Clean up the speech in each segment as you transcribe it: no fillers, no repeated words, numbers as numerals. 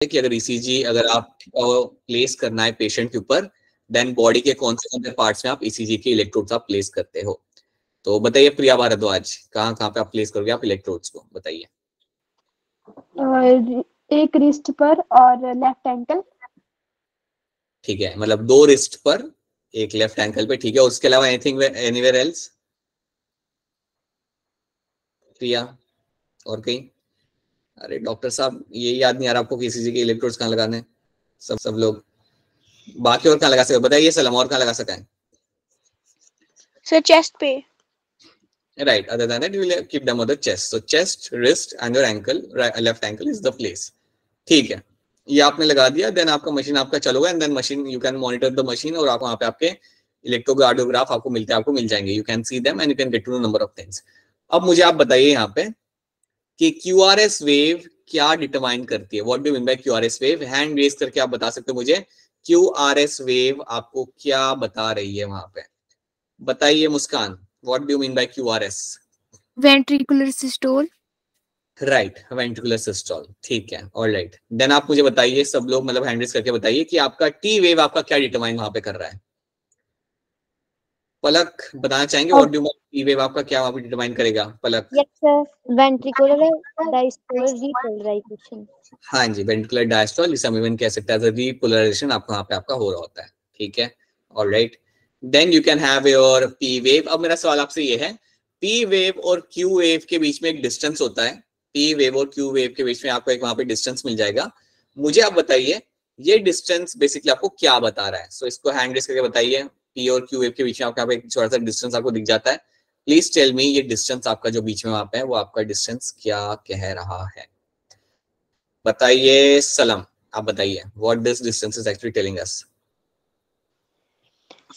कि अगर ईसीजी अगर आप प्लेस करना है पेशेंट के ऊपर, देन बॉडी के कौन से पार्ट्स में आप ईसीजी के इलेक्ट्रोड्स आप प्लेस करते हो। तो बताइए प्रिया भारद्वाज, कहाँ कहाँ पे आप प्लेस करोगे आप इलेक्ट्रोड्स को, बताइए। एक रिस्ट पर और लेफ्ट एंकल। ठीक है, मतलब 2 रिस्ट पर, एक लेफ्ट एंकल पे, ठीक है। उसके अलावा एनीथिंग एनीवेयर एल्स प्रिया, और कहीं? अरे डॉक्टर साहब ये याद नहीं आ रहा आपको ईसीजी के इलेक्ट्रोड्स कहाँ लगाने, सब लोग बाकी और कहाँ लगा सके, बताइए सलम, और कहाँ लगा सका है? सर चेस्ट पे। Right. Other than that, you will keep them on the chest. So chest, wrist, and your ankle, left ankle is the place. ठीक है, ये आपने लगा दिया, देन आपका मशीन आपका चलोगा, and then machine you can monitor the machine, और आप वहाँ पे आपके इलेक्ट्रोकार्डियोग्राफ आपको मिलते हैं, आपको मिल जाएंगे, you can see them and you can get to know number of things. अब मुझे आप बताइए यहाँ पे कि क्यूआरएस वेव क्या डिटरमाइन करती है, what do you mean by QRS wave? Hand raise करके आप बता सकते हो मुझे क्यूआरएस वेव आपको क्या बता रही है वहां पे, बताइए Muskan, what do you mean by QRS? Ventricular systole. Right, ventricular systole, ठीक है, ऑलराइट। देन आप मुझे बताइए, सब लोग मतलब हैंड रेज करके बताइए कि आपका टी वेव आपका क्या डिटरमाइन वहां पे कर रहा है। पलक बताना चाहेंगे व्हाट डू टी वेव आपका क्या वहां पे डिटरमाइन करेगा? Palak? Yes sir, ventricular diastole repolarisation. हाँ जी, वेंट्रिकुलर डायस्टोल, जिसे हम इवन कह सकते हैं रीपोलराइजेशन आपको वहां पे आपका हो रहा होता है, ठीक है, alright. Then you can have your P wave. अब मेरा सवाल आपसे ये है, पी वेव और क्यू वेव के बीच में एक डिस्टेंस होता है, पी वेव और क्यू वेव के बीच में आपको एक वहां पे डिस्टेंस मिल जाएगा। मुझे आप बताइए ये डिस्टेंस बेसिकली आपको क्या बता रहा है? सो इसको हैंड रेज करके बताइए, पी और क्यू वेव के बीच में आपको एक छोटा सा डिस्टेंस आपको दिख जाता है, प्लीज टेल मी ये डिस्टेंस आपका जो बीच में वहां पे है वो आपका डिस्टेंस क्या कह रहा है, बताइए। सलम आप बताइए, what this distance is actually telling us?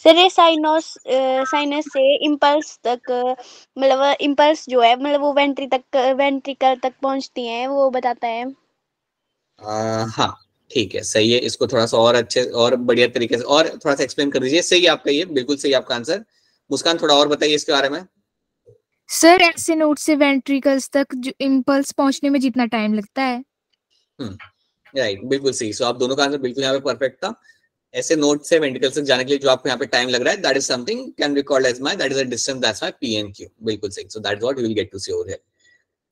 Sir ये साइनस से इम्पल्स तक, मतलब इम्पल्स जो है मतलब वो वेंट्रिकल तक पहुंचती हैं, वो बताता है। हाँ ठीक है, सही है। इसको थोड़ा सा और अच्छे और बढ़िया तरीके से और थोड़ा सा एक्सप्लेन कर दीजिए। सही है आपका, ये बिल्कुल सही आपका आंसर। मुस्कान थोड़ा और बताइए इसके बारे में। सर ऐसे नोड से वेंट्रिकल्स तक जो इम्पल्स पहुंचने में जितना टाइम लगता है। राइट, बिल्कुल सही। सो आप दोनों का आंसर बिल्कुल यहाँ पे परफेक्ट था। ऐसे नोड से वेंट्रिकल्स तक जाने के लिए जो आपको यहाँ पे टाइम लग रहा है, that is something can be called as my, that is a distance, that's my P and Q. बिल्कुल सही। So that is what you will get to see over here.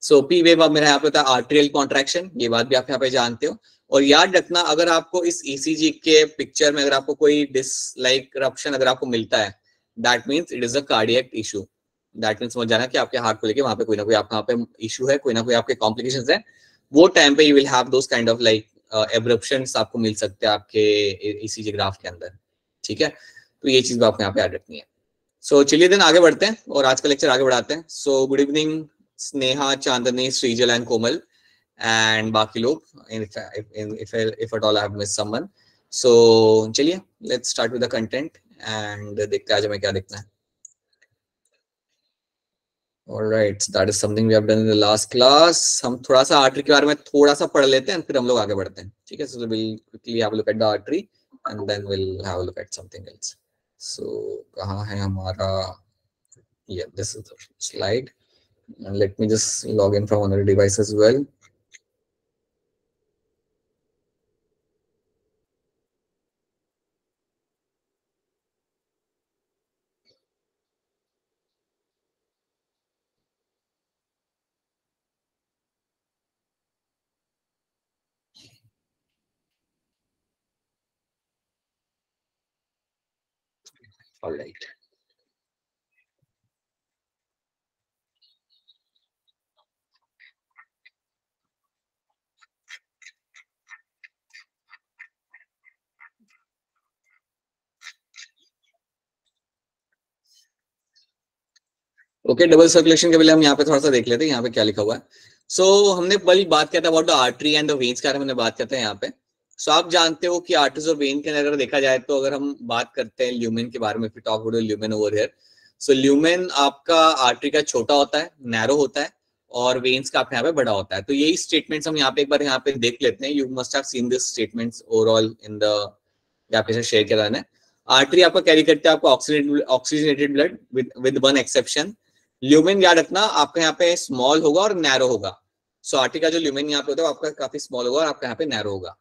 So P wave अब मेरा यहाँ पे होता है arterial contraction, ये बात भी आप यहाँ पे जानते हो। और याद रखना, अगर आपको इस ईसीजी के पिक्चर में अगर आपको कोई डिसलाइक करप्शन अगर आपको मिलता है, that means it is a cardiac issue. That means समझ जाना कि आपके हार्ट को लेके वहां पे कोई ना कोई आपका वहां पे इशू है, कोई ना कोई आपके कॉम्प्लिकेशंस है। वो टाइम पे you will have those kind of like abruptions आपको मिल सकते हैं आपके ईसीजी ग्राफ के अंदर, ठीक है। तो ये चीज आपको यहाँ पे याद रखनी है। सो चलिए दिन आगे बढ़ते हैं और आज का लेक्चर आगे बढ़ाते हैं। So good evening Sneha, Chandni, Shrijal and Komal and बाकी लोग, if at all I have missed someone. So चलिए let's start with the content and देखते हैं आज हमें क्या देखना है। Alright, that is something we have done in the last class. हम थोड़ा सा आर्टरी के बारे में थोड़ा सा पढ़ लेते हैं, फिर हम लोग आगे बढ़ते हैं, ठीक है। So we'll quickly have a look at the artery and then we'll have a look at something else. So कहाँ है हमारा, yeah, this is the slide. And let me just log in from another device as well. All right. Okay, double circulation के पहले हम यहाँ पे थोड़ा सा देख लेते हैं यहाँ पे क्या लिखा हुआ है। सो हमने कल बात किया था about the artery and the veins के बारे में हमने बात किया था यहाँ पे। सो आप जानते हो कि आर्टरीज और वेन के अगर देखा जाए तो अगर हम बात करते हैं ल्यूमेन के बारे में, फिर talk about lumen over here. So lumen आपका आर्टरी का छोटा होता है, नैरो होता है, और वेन्स का आपके यहाँ पे बड़ा होता है। तो यही स्टेटमेंट्स हम यहाँ पे एक बार यहाँ पे देख लेते हैं। You must have seen this statements overall in the आपके साथ शेयर किया है। आर्टरी आपका कैरी करते हैं आपको oxygenated blood with one exception. Lumen याद रखना आपका यहाँ पे स्मॉल होगा और नैरो होगा। सो आर्टरी का जो ल्यूमेन यहाँ पे होता है वो आपका काफी स्मॉल होगा और आपका यहाँ पे नैरो होगा।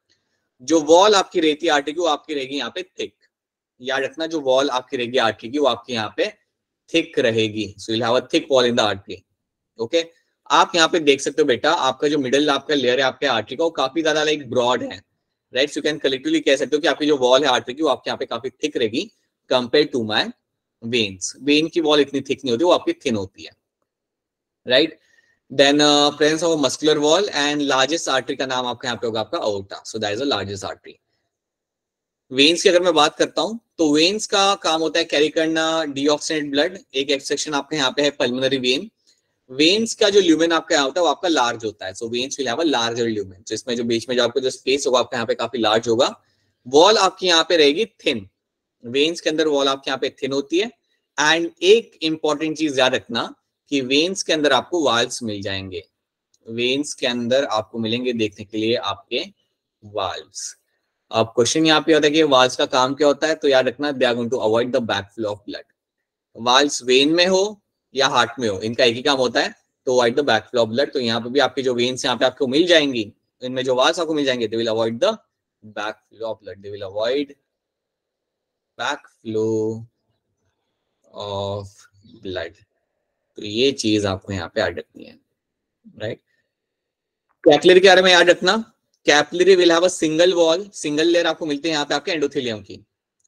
जो वॉल आपकी रहती है आर्टरी की वो आपकी रहेगी यहाँ पे थिक। याद रखना, जो वॉल आपकी रहेगी आर्टरी की वो आपकी यहाँ पे थिक रहेगी। So you have a thick wall in the artery. Okay, आप यहाँ पे देख सकते हो बेटा, आपका जो मिडिल आपका लेयर है आपके आर्टरी का वो काफी ज्यादा लाइक ब्रॉड है, राइट। यू कैन कलेक्टिवली कह सकते हो कि आपकी जो वॉल है आर्टरी की वो आपके यहाँ पे काफी थिक रहेगी compare to my veins. Vein की वॉल इतनी थिक नहीं होती, वो आपकी थिन होती है, right. Then presence of muscular wall and largest artery का नाम आपका यहाँ पे होगा आपका aorta. So that is the largest artery. Veins की अगर मैं बात करता हूं तो वेन्स का काम होता है कैरी करना डीऑक्सीनेटेड ब्लड। एक सेक्शन आपके यहाँ पे है पल्मोनरी वेन। वेन्स का जो ल्यूमेन आपका यहाँ होता है वो आपका लार्ज होता है। So veins will have a larger lumen. तो इसमें जो बीच में जो आपका जो स्पेस होगा आपका यहाँ पे काफी लार्ज होगा। वॉल आपकी यहाँ पे रहेगी थिन। वेन्स के अंदर वॉल आपके यहाँ पे थिन होती है। एंड एक इंपॉर्टेंट चीज याद रखना कि वेन्स के अंदर आपको वाल्व्स मिल जाएंगे। वेन्स के अंदर आपको मिलेंगे देखने के लिए आपके वाल्व्स। अब क्वेश्चन यहाँ पे होता है कि वाल्व्स का काम क्या होता है, तो याद रखना they are going to avoid the backflow of blood. Valves vein में हो या हार्ट में हो, इनका एक ही काम होता है, तो avoid the backflow of blood. तो यहाँ पे भी आपकी जो वेन्स यहाँ पे आपको मिल जाएंगी, इनमें जो वाल्व्स आपको मिल जाएंगे, they will avoid the backflow of blood. They will avoid backflow of blood. तो ये चीज आपको यहाँ पे याद रखनी है, राइट। कैपिलरी के बारे में याद रखना, capillary will have a single wall. Single layer आपको मिलते हैं यहाँ पे आपके एंडोथेलियम की।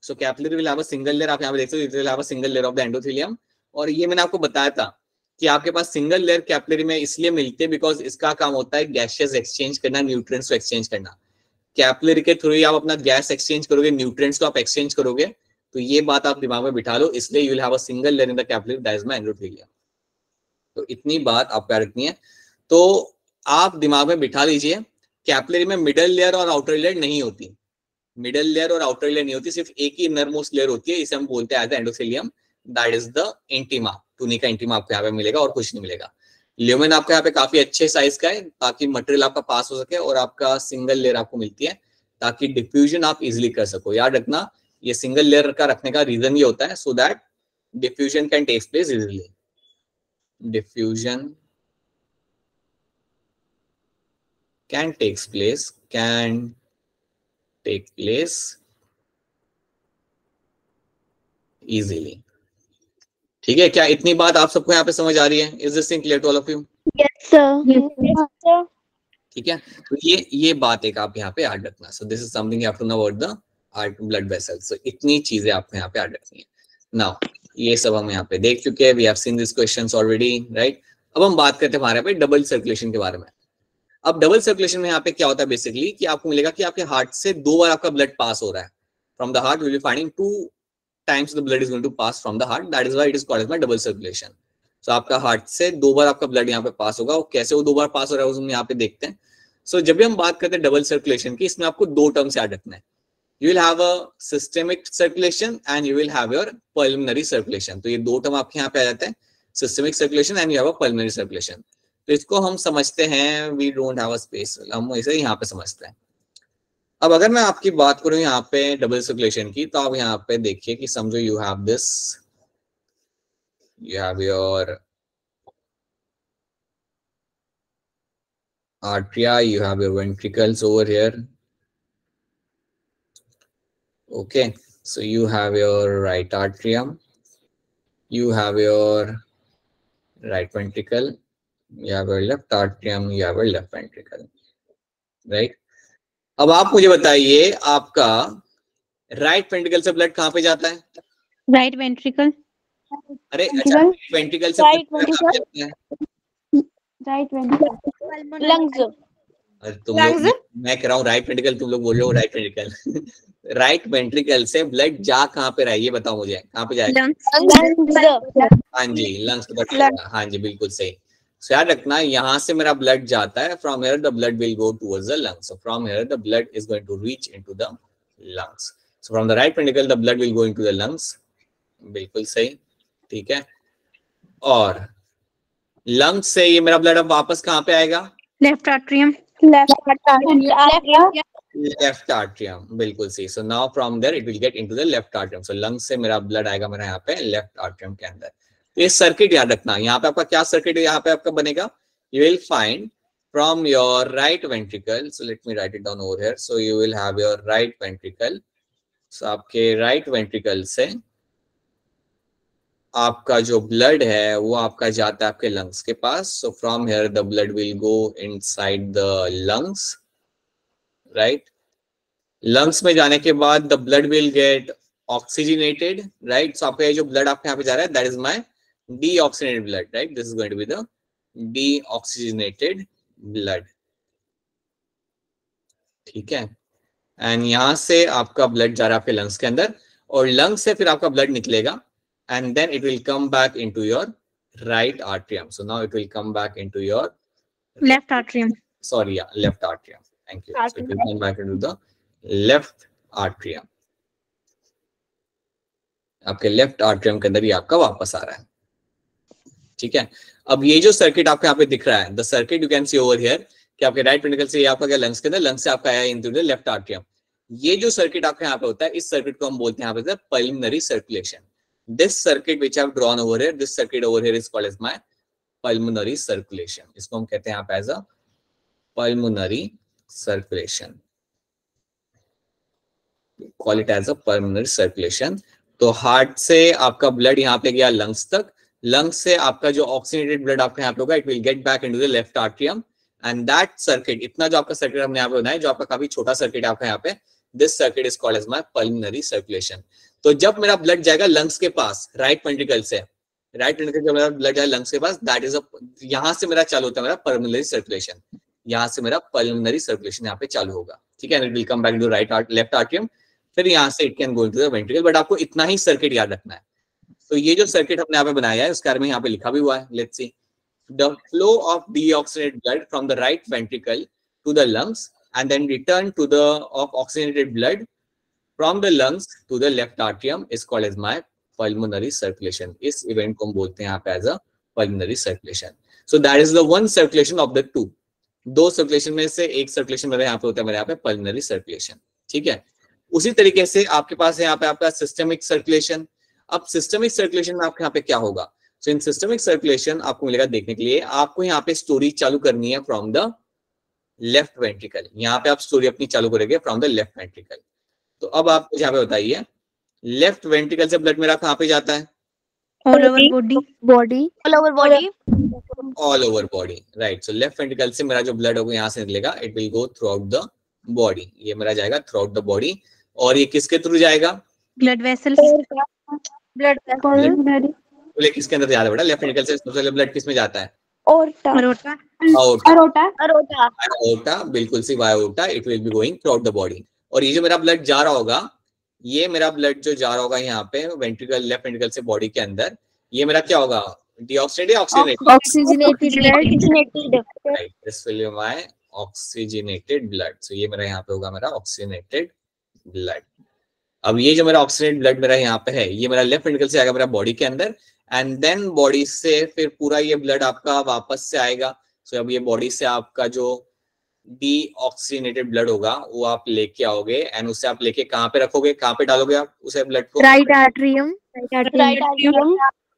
So capillary will have a single layer. आप यहाँ पे देख सकते हो, it will have a single layer of the endothelium. और ये मैंने आपको बताया था कि आपके पास सिंगल लेयर कैपिलरी में इसलिए मिलते हैं बिकॉज इसका काम होता है गैसेस एक्सचेंज करना, न्यूट्रिएंट्स को एक्सचेंज करना। कैपिलरी के थ्रू ही आप अपना गैस एक्सचेंज करोगे, न्यूट्रिएंट्स को आप एक्सचेंज करोगे। तो ये बात आप दिमाग में बिठा लो, इसलिए you will have a single layer in the capillary, that is my endothelium. तो इतनी बात आपको याद रखनी है। तो आप दिमाग में बिठा लीजिए, कैपिलरी में मिडल लेयर और आउटर लेयर नहीं होती। मिडल लेयर और आउटर लेयर नहीं होती, सिर्फ एक ही इनरमोस्ट लेयर होती है, इसे हम बोलते हैं as the endothelium, that is the intima. Tunica intima आपको यहाँ पे मिलेगा और कुछ नहीं मिलेगा। ल्यूमेन आपका यहाँ पे काफी अच्छे साइज का है ताकि मटेरियल आपका पास हो सके, और आपका सिंगल लेयर आपको मिलती है ताकि डिफ्यूजन आप इजिली कर सको। याद रखना, ये सिंगल लेयर का रखने का रीजन ये होता है so that diffusion can take place easily. Diffusion can take place easily। ठीक है, क्या इतनी बात आप सबको यहाँ पे समझ आ रही है? Is this thing clear to all of you? Yes sir। ठीक है, तो ये बात एक आप यहाँ पे याद रखना। So this is something you have to know about the blood vessels। So इतनी चीजें आपको यहाँ पे याद रखनी है। Now ये सब हम यहाँ पे देख चुके हैं, we have seen these questions already, right? अब हम बात करते हैं हमारे पे डबल सर्कुलेशन के बारे में। अब डबल सर्कुलेशन में यहाँ पे क्या होता है बेसिकली कि आपको मिलेगा कि आपके हार्ट से 2 बार आपका ब्लड पास हो रहा है। From the heart will be finding 2 times the blood is going to pass from the heart, that is why it is called as my double circulation। So आपका हार्ट से 2 बार आपका blood यहाँ पे पास होगा। कैसे वो 2 बार पास हो रहा है हम यहाँ पे देखते हैं। सो जब भी हम बात करते हैं डबल सर्कुलेशन की, इसमें आपको 2 टर्म्स याद रखना है। You will have a systemic circulation and you will have your pulmonary circulation. तो ये 2 टर्म आपके यहाँ पे आ जाते हैं, systemic circulation and you have a pulmonary circulation. तो इसको हम समझते हैं, we don't have a space, हम इसे यहाँ पे समझते हैं। अब अगर मैं आपकी बात करूं यहाँ पे डबल सर्कुलेशन की, तो आप यहाँ पे देखिए कि समझो you have this, you have your arteria, you have your ventricles over here. Okay, so you have your right atrium, you have your right ventricle, you have your left atrium, you have your left ventricle, right? अब आप मुझे बताइए आपका right ventricle से blood कहाँ पे जाता है? Right ventricle. अरे अच्छा, वेंट्रिकल से राइट ब्लड कहाँ पे जाता है? Right ventricle, lungs. अरे तुम लोग, मैं कह रहा हूँ राइट वेंट्रिकल, तुम लोग बोल रहे हो राइट वेंट्रिकल। राइट वेंट्रिकल से ब्लड जा कहाँ पे रहा है, ये बताओ मुझे, कहाँ पे जाएगा? हाँ जी, लंग्स पे। हाँ जी, बिल्कुल सही। So, याद रखना, यहाँ से मेरा ब्लड जाता है, from here the blood will go towards the lungs, so from here the blood is going to reach into the lungs, so from the right ventricle the blood will go into the lungs. बिल्कुल सही, ठीक है। और lungs से ये मेरा blood अब वापस कहाँ पे आएगा? Left atrium. लेफ्ट आर्ट्रियम, बिल्कुल सही। So now from there it will get into the left atrium. So lungs से मेरा ब्लड आएगा मेरा यहाँ पे लेफ्ट आर्ट्रियम के अंदर। तो ये सर्किट याद रखना, यहाँ पे आपका क्या सर्किट यहाँ पे आपका बनेगा? You will find from your right ventricle. So let me write it down over here. So you will have your right ventricle. So आपके right ventricle से आपका जो blood है वो आपका जाता है आपके lungs के पास. So from here the blood will go inside the lungs, right? Lungs में जाने के बाद the blood will get oxygenated, right? So आपका ये जो blood आपके यहाँ पे जा रहा है, that is my deoxygenated blood, right? This is going to be the deoxygenated blood. ठीक है. एंड यहाँ से आपका ब्लड जा रहा है आपके लंग्स के अंदर और लंग्स से फिर आपका ब्लड निकलेगा and then it will come back into your right atrium. So now it will come back into your Left atrium. Sorry या left atrium. Thank you. So it will come back into the left atrium. आपके left atrium के अंदर ये आपका वापस आ रहा है. ठीक है. अब ये जो सर्किट आपको यहाँ पे दिख रहा है, the circuit you can C over here, कि आपके राइट वेंट्रिकल से ये आपका क्या लंग्स के अंदर, लंग्स से आपका आया इनटू द लेफ्ट आर्ट्रियम. ये जो सर्किट आपके यहाँ पे होता है, इस सर्किट को हम बोलते हैं यहाँ पे pulmonary circulation. This circuit which I have drawn over here, this circuit over here is called as my pulmonary circulation. इसको हम कहते हैं यहाँ पे as a pulmonary circulation. Call it as a pulmonary circulation. तो हार्ट से आपका blood यहाँ पे गया लंग्स तक, लंग्स से आपका जो ऑक्सीजनेटेड ब्लड आपके यहाँ पे होगा, it will get back into the left atrium and that circuit, इतना जो आपका सर्किट हमने यहाँ पे बनाया, जो आपका काफी छोटा सर्किट है आपका यहाँ पे, this circuit is called as my pulmonary circulation. तो जब मेरा ब्लड जाएगा लंग्स के पास राइट वेंट्रिकल से, राइट वेंट्रिकल जब मेरा ब्लड जाएगा लंग्स के पास, दैट इज यहाँ से मेरा चालू होता है मेरा पल्मोनरी सर्कुलेशन. यहाँ से मेरा पल्मोनरी सर्कुलेशन यहाँ पे चालू होगा. ठीक है. It will come back to right left atrium, फिर यहाँ से it can go into the ventricle. But आपको इतना ही सर्किट याद रखना है. तो ये जो सर्किट हमने यहाँ पे बनाया है उसके बारे में यहाँ पे लिखा भी हुआ है. Let's see. The flow of deoxygenated blood from the right ventricle to the lungs and then return to the of oxygenated blood from the lungs to the left atrium is called as my pulmonary circulation. इस event को हम बोलते हैं यहाँ पे as a pulmonary circulation. So that is the one circulation of the two. दो circulation में से एक सर्कुलेशन मेरे यहाँ पे होता है, मेरे यहाँ पे pulmonary circulation. ठीक है. उसी तरीके से आपके पास है यहाँ पे आपका systemic circulation. अब systemic circulation में आपके यहाँ पे क्या होगा? So in systemic circulation आपको मिलेगा देखने के लिए, आपको यहाँ पे स्टोरी चालू करनी है फ्रॉम द लेफ्ट वेंट्रिकल. यहाँ पे आप स्टोरी अपनी चालू करेंगे फ्रॉम द लेफ्ट वेंट्रिकल. तो अब आप यहाँ पे बताइए, लेफ्ट वेंट्रिकल से ब्लड मेरा कहाँ पे जाता है? All over body. All over body. All over body. Right. So left ventricle से मेरा जो ब्लड होगा यहाँ से निकलेगा, it will go through out the body. ये मेरा जाएगा थ्रू आउट द बॉडी. और ये किसके थ्रू जाएगा? Blood vessels. Blood. किसके अंदर जाता है बेटा? लेफ्ट वेंट्रिकल से सबसे पहले ब्लड किसमें जाता है? Aorta. Aorta. Aorta. बिल्कुल सी aorta. It will be going throughout the body. और ये जो मेरा ब्लड जा रहा होगा, ये मेरा ब्लड जो जा रहा होगा यहाँ पे वेंट्रिकल, लेफ्ट वेंट्रिकल से बॉडी के अंदर, ये मेरा क्या होगा? डीऑक्सीनेटेड या oxygenated? Oxygenated. Right. This will be my oxygenated blood. So ये मेरा यहाँ पे होगा मेरा ऑक्सीजनेटेड ब्लड. अब ये जो मेरा ऑक्सीजनेटेड ब्लड मेरा यहाँ पे है, ये मेरा लेफ्ट वेंट्रिकल से आएगा मेरा बॉडी के अंदर एंड देन बॉडी से फिर पूरा ये ब्लड आपका वापस से आएगा. सो अब ये बॉडी से आपका जो डीऑक्सीजनेटेड ब्लड होगा वो आप लेके आओगे एंड उसे आप लेके कहाँ पे रखोगे, कहाँ पे डालोगे आप उसे ब्लड को? Right atrium.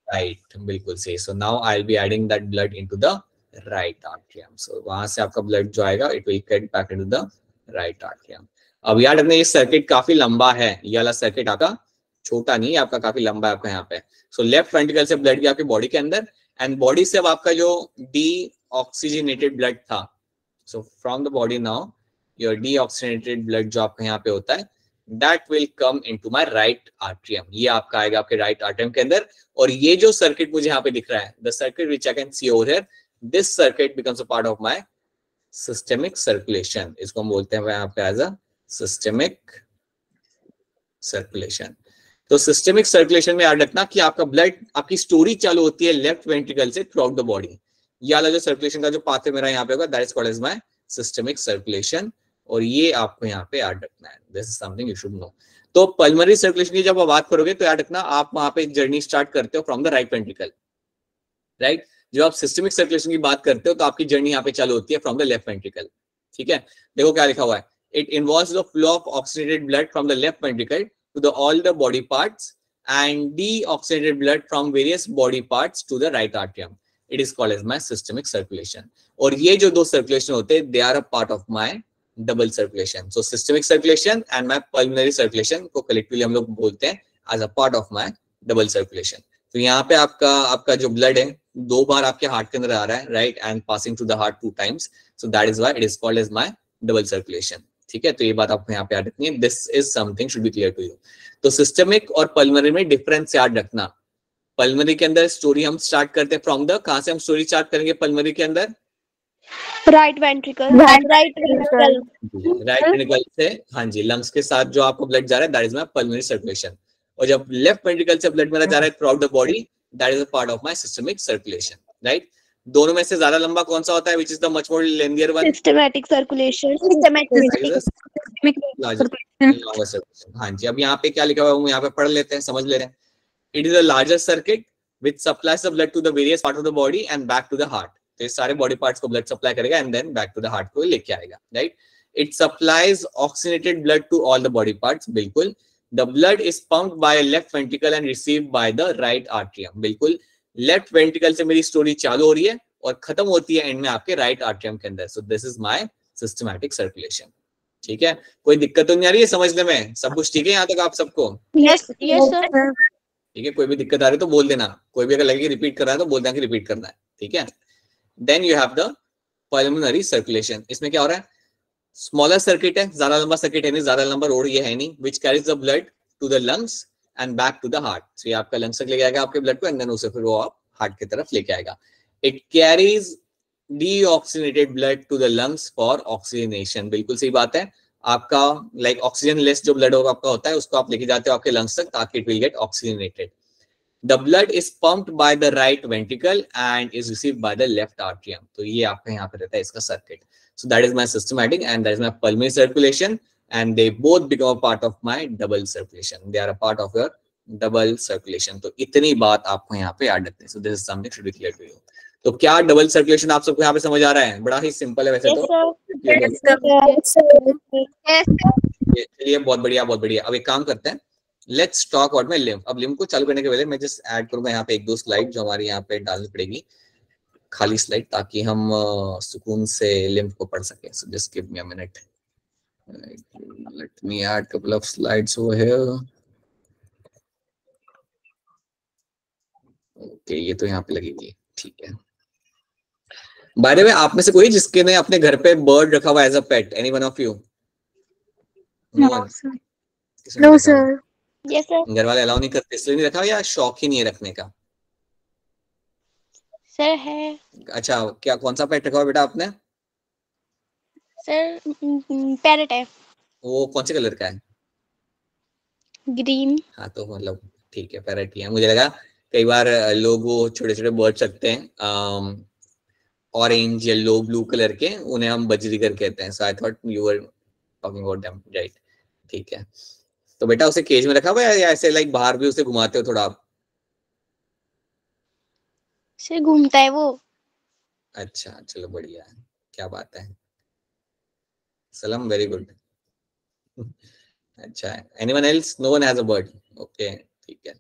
राइट. बिल्कुल सही. So now I will be adding that blood into the right atrium. So वहां से आपका ब्लड जो आएगा, it will get back into the right atrium. अब याद रखना ये सर्किट काफी लंबा है, ये वाला सर्किट आपका छोटा नहीं है, आपका काफी लंबा है आपका यहाँ पे. सो लेफ्ट वेंट्रिकल से ब्लड गया आपकी बॉडी के अंदर एंड बॉडी से अब आपका जो डीऑक्सीजनेटेड ब्लड था, सो from the body now your deoxygenated blood जो आपका यहाँ पे होता है, that will come into my right atrium. ये आपका आएगा आपके राइट आर्ट्रियम के अंदर. और ये जो सर्किट मुझे यहाँ पे दिख रहा है, the circuit which I can see over here, this circuit becomes a part of my systemic circulation. इसको हम बोलते हैं यहाँ पे एज अ सिस्टेमिक सर्कुलेशन. तो सिस्टेमिक सर्कुलेशन में याद रखना कि आपका ब्लड, आपकी स्टोरी चालू होती है लेफ्ट वेंट्रिकल से थ्रू आउट द बॉडी. ये वाला जो सर्कुलेशन का जो पाथ है मेरा यहाँ पे होगा, that is called as my systemic circulation. और ये आपको यहाँ पे याद रखना है. This is something you should know. तो पल्मोनरी सर्कुलेशन की जब आप बात करोगे तो याद रखना आप वहां पे जर्नी स्टार्ट करते हो from the right ventricle. Right. जब आप सिस्टेमिक सर्कुलेशन की बात करते हो तो आपकी जर्नी यहाँ पे चालू होती है फ्रॉम द लेफ्ट वेंट्रिकल. ठीक है. देखो क्या लिखा हुआ है, it involves the flow of oxygenated blood from the left ventricle to all the body parts and deoxygenated blood from various body parts to the right atrium. It is called as my systemic circulation. और ये जो दो circulation होते हैं, they are a part of my double circulation. So systemic circulation and my pulmonary circulation को collectively हम लोग बोलते हैं as a part of my double circulation. तो यहाँ पे आपका जो ब्लड है 2 बार आपके हार्ट के अंदर आ रहा है, right, and passing through the heart 2 times, so that is why it is called as my double circulation. ठीक है, तो ये बात आपको यहाँ पे याद रखनी है, this is something should be clear to you. तो सिस्टमिक और पल्मोनरी में डिफरेंस याद रखना। पल्मोनरी के अंदर स्टोरी हम स्टार्ट करते हैं फ्रॉम द, कहां से हम स्टोरी स्टार्ट करेंगे पल्मोनरी के अंदर? Right ventricle, right ventricle, right ventricle से, हाँ जी, लंग्स के साथ जो आपको ब्लड जा रहा है that is my pulmonary circulation. और जब लेफ्ट वेंट्रिकल से ब्लड मेरा जा रहा है throughout the body, that is a part of my systemic circulation, right. दोनों में से ज्यादा लंबा कौन सा होता है, which is the much more lengthier one? Systematic circulation, systematic longer circulation. हाँ जी, अब यहाँ पे क्या लिखा हुआ है वो यहाँ पे पढ़ लेते हैं, समझ ले रहे हैं। It is a larger circuit which supplies the blood to the various part of the body and back to the heart. तो ये सारे बॉडी पार्ट्स को ब्लड सप्लाई करेगा and then back to the heart को लेके आएगा, right. It supplies oxygenated blood to all the body parts, बिल्कुल। The blood is pumped by left ventricle and received by the right atrium, बिल्कुल। Left ventricle से मेरी story चालू हो रही है और खत्म होती है एंड में आपके राइट आर्टरियम के अंदर। सो this is my systematic circulation. ठीक है, कोई दिक्कत तो नहीं आ रही है समझने में? सब कुछ ठीक है यहाँ तक आप सबको? Yes yes sir. ठीक है, कोई भी दिक्कत आ रही है तो बोल देना, कोई भी अगर लगे कि रिपीट कर रहा है तो बोल देना कि रिपीट करना है, ठीक है। Then you have the pulmonary circulation. इसमें क्या हो रहा है, स्मॉलर सर्किट है, ज्यादा लंबा सर्किट है नहीं, ज्यादा लंबा रोड ये है नहीं, which carries the blood to the lungs and back to the heart. So ये आपका लंग्स तक लेके आएगा आपके ब्लड को एंड देन उसे फिर वो आप हार्ट की तरफ लेके आएगा। It carries deoxygenated blood to the lungs for oxygenation, बिल्कुल सही बात है। आपका लाइक ऑक्सीजन लेस जो ब्लड आपका होता है उसको आप लेके जाते हो आपके लंग्स तक ताकि it will get oxygenated. The blood is pumped by the right ventricle and is received by the left atrium. तो ये आपका यहाँ पे रहता है इसका circuit. So that is my systematic and that is my pulmonary circulation and they both become a part of my double circulation, they are a part of your double circulation. तो इतनी बात आपको यहाँ पे याद रखनी है। सो this is something should be clear to you. तो क्या डबल सर्कुलेशन आप सबको यहाँ पे समझ आ रहा है? बड़ा ही सिंपल है वैसे तो। चलिए बहुत बढ़िया बहुत बढ़िया। अब एक काम करते हैं, let's talk about my lymph. अब लिम्फ को चालू करने के पहले मैं जस्ट ऐड करूंगा यहाँ पे 1-2 स्लाइड जो हमारी यहाँ पे डालनी पड़ेगी, खाली स्लाइड, ताकि हम सुकून से लिम्फ को पढ़ सकें। So just give me a minute, let me add couple of slides over here. Okay, ये तो यहाँ पे लगेगी, ठीक है। बाय द वे, आप में से कोई जिसके ने अपने घर पे बर्ड रखा हुआ as a pet? Any one of you? No sir. Yes sir. घर वाले अलाउ नहीं करते इसलिए नहीं रखा, या शौक ही नहीं है रखने का? सर है अच्छा, क्या कौन सा पेट रखा हुआ बेटा आपने? सर, पैरेट है। वो कौन से कलर का है? ग्रीन। हाँ तो मतलब ठीक है, पैरेट ही है। मुझे लगा कई बार लोग वो छोटे छोटे बर्ड्स रखते हैं ऑरेंज येलो ब्लू कलर के, उन्हें हम बजरीगर कहते हैं। So I thought you were talking about them, right? ठीक है, तो बेटा उसे केज में रखा हुआ है या ऐसे लाइक बाहर भी उसे घुमाते हो थोड़ा आप? सर घूमता है वो। अच्छा चलो बढ़िया है, क्या बात है, सलम, वेरी गुड। अच्छा है। Anyone else? No one has a bird? Okay ठीक है।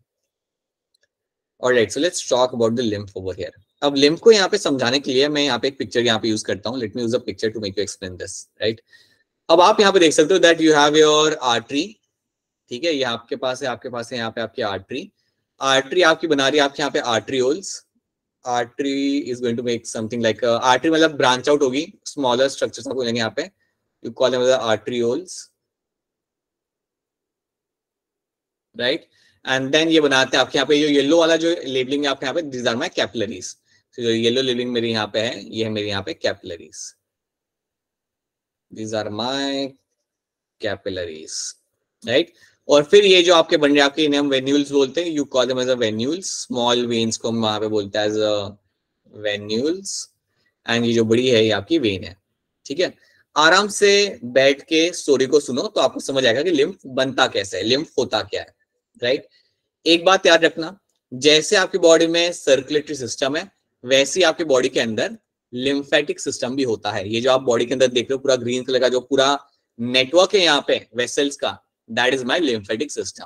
Alright, so let's talk about the lymph over here. अब लिम्फ को यहाँ पे समझाने के लिए मैं यहाँ पे एक पिक्चर यहाँ पे यूज करता हूँ। Let me use a picture to make you explain this, right? अब आप यहाँ पे देख सकते हो that you have your artery, ठीक है, ये आपके पास है, आपके पास है यहाँ पे आपकी आर्टरी। आर्टरी आपकी बना रही है आपके यहाँ पे arterioles. Artery is going to make something like, artery मतलब ब्रांच आउट होगी, स्मॉलर स्ट्रक्चर्स आपको मिलेंगे यहाँ पे, you call them the arterioles, right? And then ये बनाते हैं आपके यहाँ पे जो येलो वाला जो लेबलिंग है आपके यहाँ पे, दीज आर माय कैपिलरीज। जो येलो लेबलिंग मेरी यहाँ पे है, ये है मेरे यहाँ पे capillaries, these are my capillaries, right? और फिर ये जो आपके बन रहे आपके इन्हें हम वेन्यूल्स बोलते हैं, you call them as a venules. Small veins को हम वहां पे बोलते हैं एज अ वेन्यूल्स, एंड ये जो बड़ी है ये आपकी वेन है, ठीक है? आराम से बैठ के स्टोरी को सुनो तो आपको समझ आएगा कि लिम्फ बनता कैसे है, लिम्फ होता क्या है, राइट? एक बात याद रखना, जैसे आपकी बॉडी में सर्कुलेटरी सिस्टम है वैसे ही आपकी बॉडी के अंदर लिम्फेटिक सिस्टम भी होता है। ये जो आप बॉडी के अंदर देख रहे हो पूरा ग्रीन कलर का जो पूरा नेटवर्क है यहाँ पे वेसल्स का, that is my lymphatic system,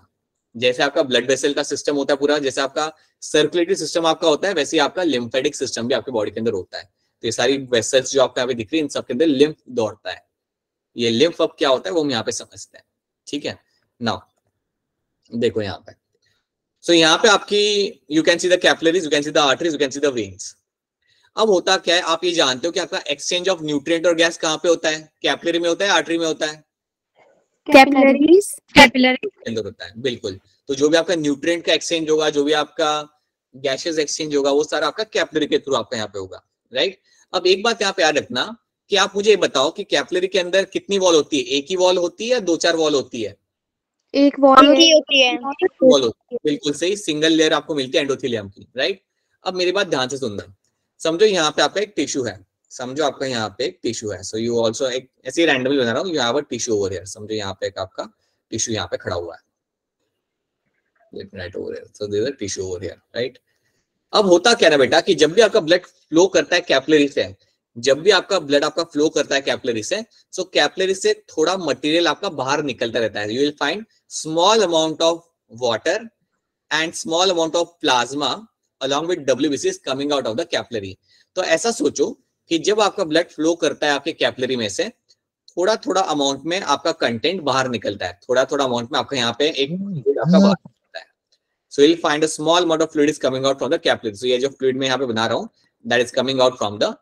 जैसे आपका ब्लड वेसल का सिस्टम होता है पूरा, जैसे आपका सर्कुलेटरी सिस्टम आपका होता है, वैसे ही आपका लिम्फेटिक सिस्टम भी आपके बॉडी के अंदर होता है। तो ये सारी वेसल्स जो आपको यहाँ पे दिख रही है, इन सब के अंदर लिम्फ दौड़ता है। ये लिम्फ अब क्या होता है वो हम यहाँ पे समझते हैं, ठीक है। नाउ देखो यहाँ पे, सो यहाँ पे आपकी you can see the capillaries, you can see the arteries, you can see the veins. अब होता क्या है, आप ये जानते हो कि आपका एक्सचेंज ऑफ न्यूट्रिएंट और गैस कहाँ पे होता है, कैपिलरी में होता है, आर्टरी में होता है, कैपिलरीज कैपिलरी अंदर होता है, बिल्कुल। तो जो भी आपका न्यूट्रिएंट का एक्सचेंज होगा, जो भी आपका गैसेस एक्सचेंज होगा, वो सारा आपका कैपिलरी के थ्रू आपका यहाँ पे होगा, राइट। अब एक बात यहाँ पे याद रखना कि आप मुझे बताओ कि कैपिलरी के अंदर कितनी वॉल होती है, एक ही वॉल होती है या 2-4 वॉल होती है? एक वॉल की होती है। वॉल होती है, बिल्कुल सही, सिंगल लेयर आपको मिलती है एंडोथेलियम की, राइट। अब मेरी बात ध्यान से सुनना, समझो यहाँ पे आपका एक टिश्यू है, समझो आपका यहाँ पे एक टिश्यू है, सो यू आल्सो, एक ऐसे ही रैंडमली बना रहा हूँ, you have a tissue over here, समझो यहाँ पे एक आपका टिश्यू यहाँ पे खड़ा हुआ है, let me write over here, so there is a tissue over here, right. अब होता क्या ना बेटा कि जब भी आपका ब्लड फ्लो करता है कैपिलरी से, जब भी आपका ब्लड आपका फ्लो करता है कैपिलरी से, सो कैपिलरी से थोड़ा मटेरियल आपका बाहर निकलता रहता है। You will find small amount of water and small amount of plasma along with WBC is coming out of the capillary। तो ऐसा सोचो कि जब आपका ब्लड फ्लो करता है आपके कैपिलरी में से, थोड़ा थोड़ा अमाउंट में आपका कंटेंट बाहर निकलता है, थोड़ा थोड़ा अमाउंट में आपका यहाँ पे एक आपका बाहर निकलता है। So you'll find a small amount of fluid is coming out from the capillary। So ये जो फ्लूइड में यहाँ पे बना रहा हूँ, that is coming out from the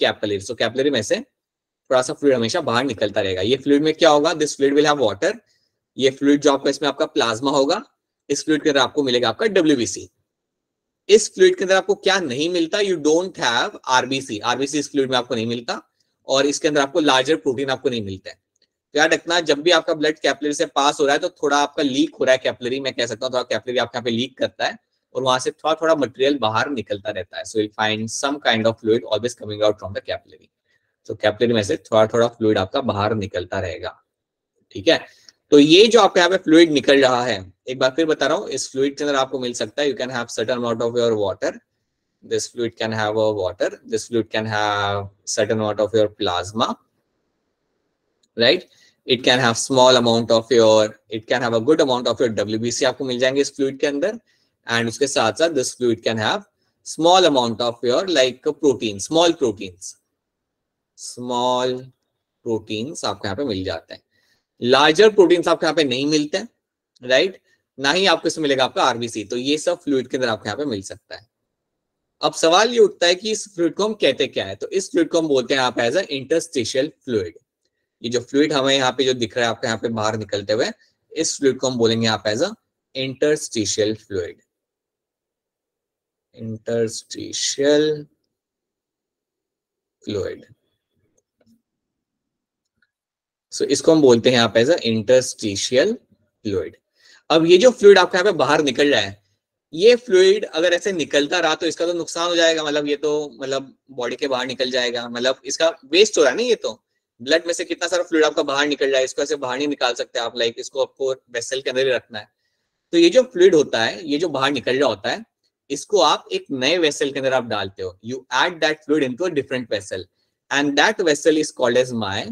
capillary। So capillary में से थोड़ा सा फ्लूइड हमेशा बाहर निकलता रहेगा। ये फ्लूइड में क्या होगा, this fluid will have water. ये फ्लूइड जो आपका इसमें आपका प्लाज्मा होगा, इस फ्लूइड के अंदर आपको मिलेगा आपका WBC। इस फ्लूइड के अंदर आपको क्या नहीं मिलता, you don't have RBC। RBC इस फ्लूइड में आपको नहीं मिलता, और इसके अंदर आपको लार्जर प्रोटीन आपको नहीं मिलता है। तो याद रखना, जब भी आपका ब्लड कैपिलरी से पास हो रहा है तो थोड़ा आपका लीक हो रहा है कैपिलरी, मैं कह सकता हूँ थोड़ा कैपिलरी आपके यहाँ पे लीक करता है, और वहां से थोड़ा थोड़ा मटेरियल बाहर निकलता रहता है। So you will find some kind of fluid always coming out from the capillary. तो कैपिलरी में से थोड़ा थोड़ा फ्लूइड आपका बाहर निकलता रहेगा, ठीक है। तो ये जो आपके यहाँ पे फ्लूइड निकल रहा है, एक बार फिर बता रहा हूँ, इस फ्लूइड के अंदर आपको मिल सकता है, you can have certain amount of your water, this fluid can have a water, this fluid can have certain amount of your plasma, right? It can have small amount of your, it can have a good amount of your WBC आपको मिल जाएंगे इस fluid के अंदर, and उसके साथ साथ this fluid can have small amount of your like protein, small proteins आपको यहाँ पे मिल जाते हैं। लार्जर प्रोटीन्स आपको यहाँ पे नहीं मिलते हैं, राइट, ना ही आपको इसमें मिलेगा आपका RBC। तो ये सब फ्लूइड के अंदर आपको यहाँ पे मिल सकता है। अब सवाल ये उठता है कि इस फ्लूइड को हम कहते क्या है, तो इस फ्लूइड को हम बोलते हैं यहाँ पे एज अ इंटरस्टिशियल फ्लूइड। ये जो फ्लूइड हमें यहाँ पे जो दिख रहा है आपको यहाँ पे बाहर निकलते हुए, इस फ्लूइड को हम बोलेंगे यहाँ पे as a interstitial fluid. Interstitial fluid, so इसको हम बोलते हैं यहाँ पे एज अ इंटरस्टिशियल फ्लूइड। अब ये जो फ्लूइड आपको यहाँ पे बाहर निकल रहा है, ये फ्लूइड अगर ऐसे निकलता रहा तो इसका तो नुकसान हो जाएगा, मतलब ये तो मतलब बॉडी के बाहर निकल जाएगा, मतलब इसका वेस्ट हो रहा है ना। ये तो ब्लड में से कितना सारा फ्लूइड आपका बाहर निकल रहा है, इसको ऐसे बाहर नहीं निकाल सकते आप, लाइक इसको आपको वेसल के अंदर ही रखना है। तो ये जो फ्लूइड होता है, ये जो बाहर निकल रहा होता है, इसको आप एक नए वेसल के अंदर आप डालते हो, you add that fluid into a different vessel, and that vessel is called as my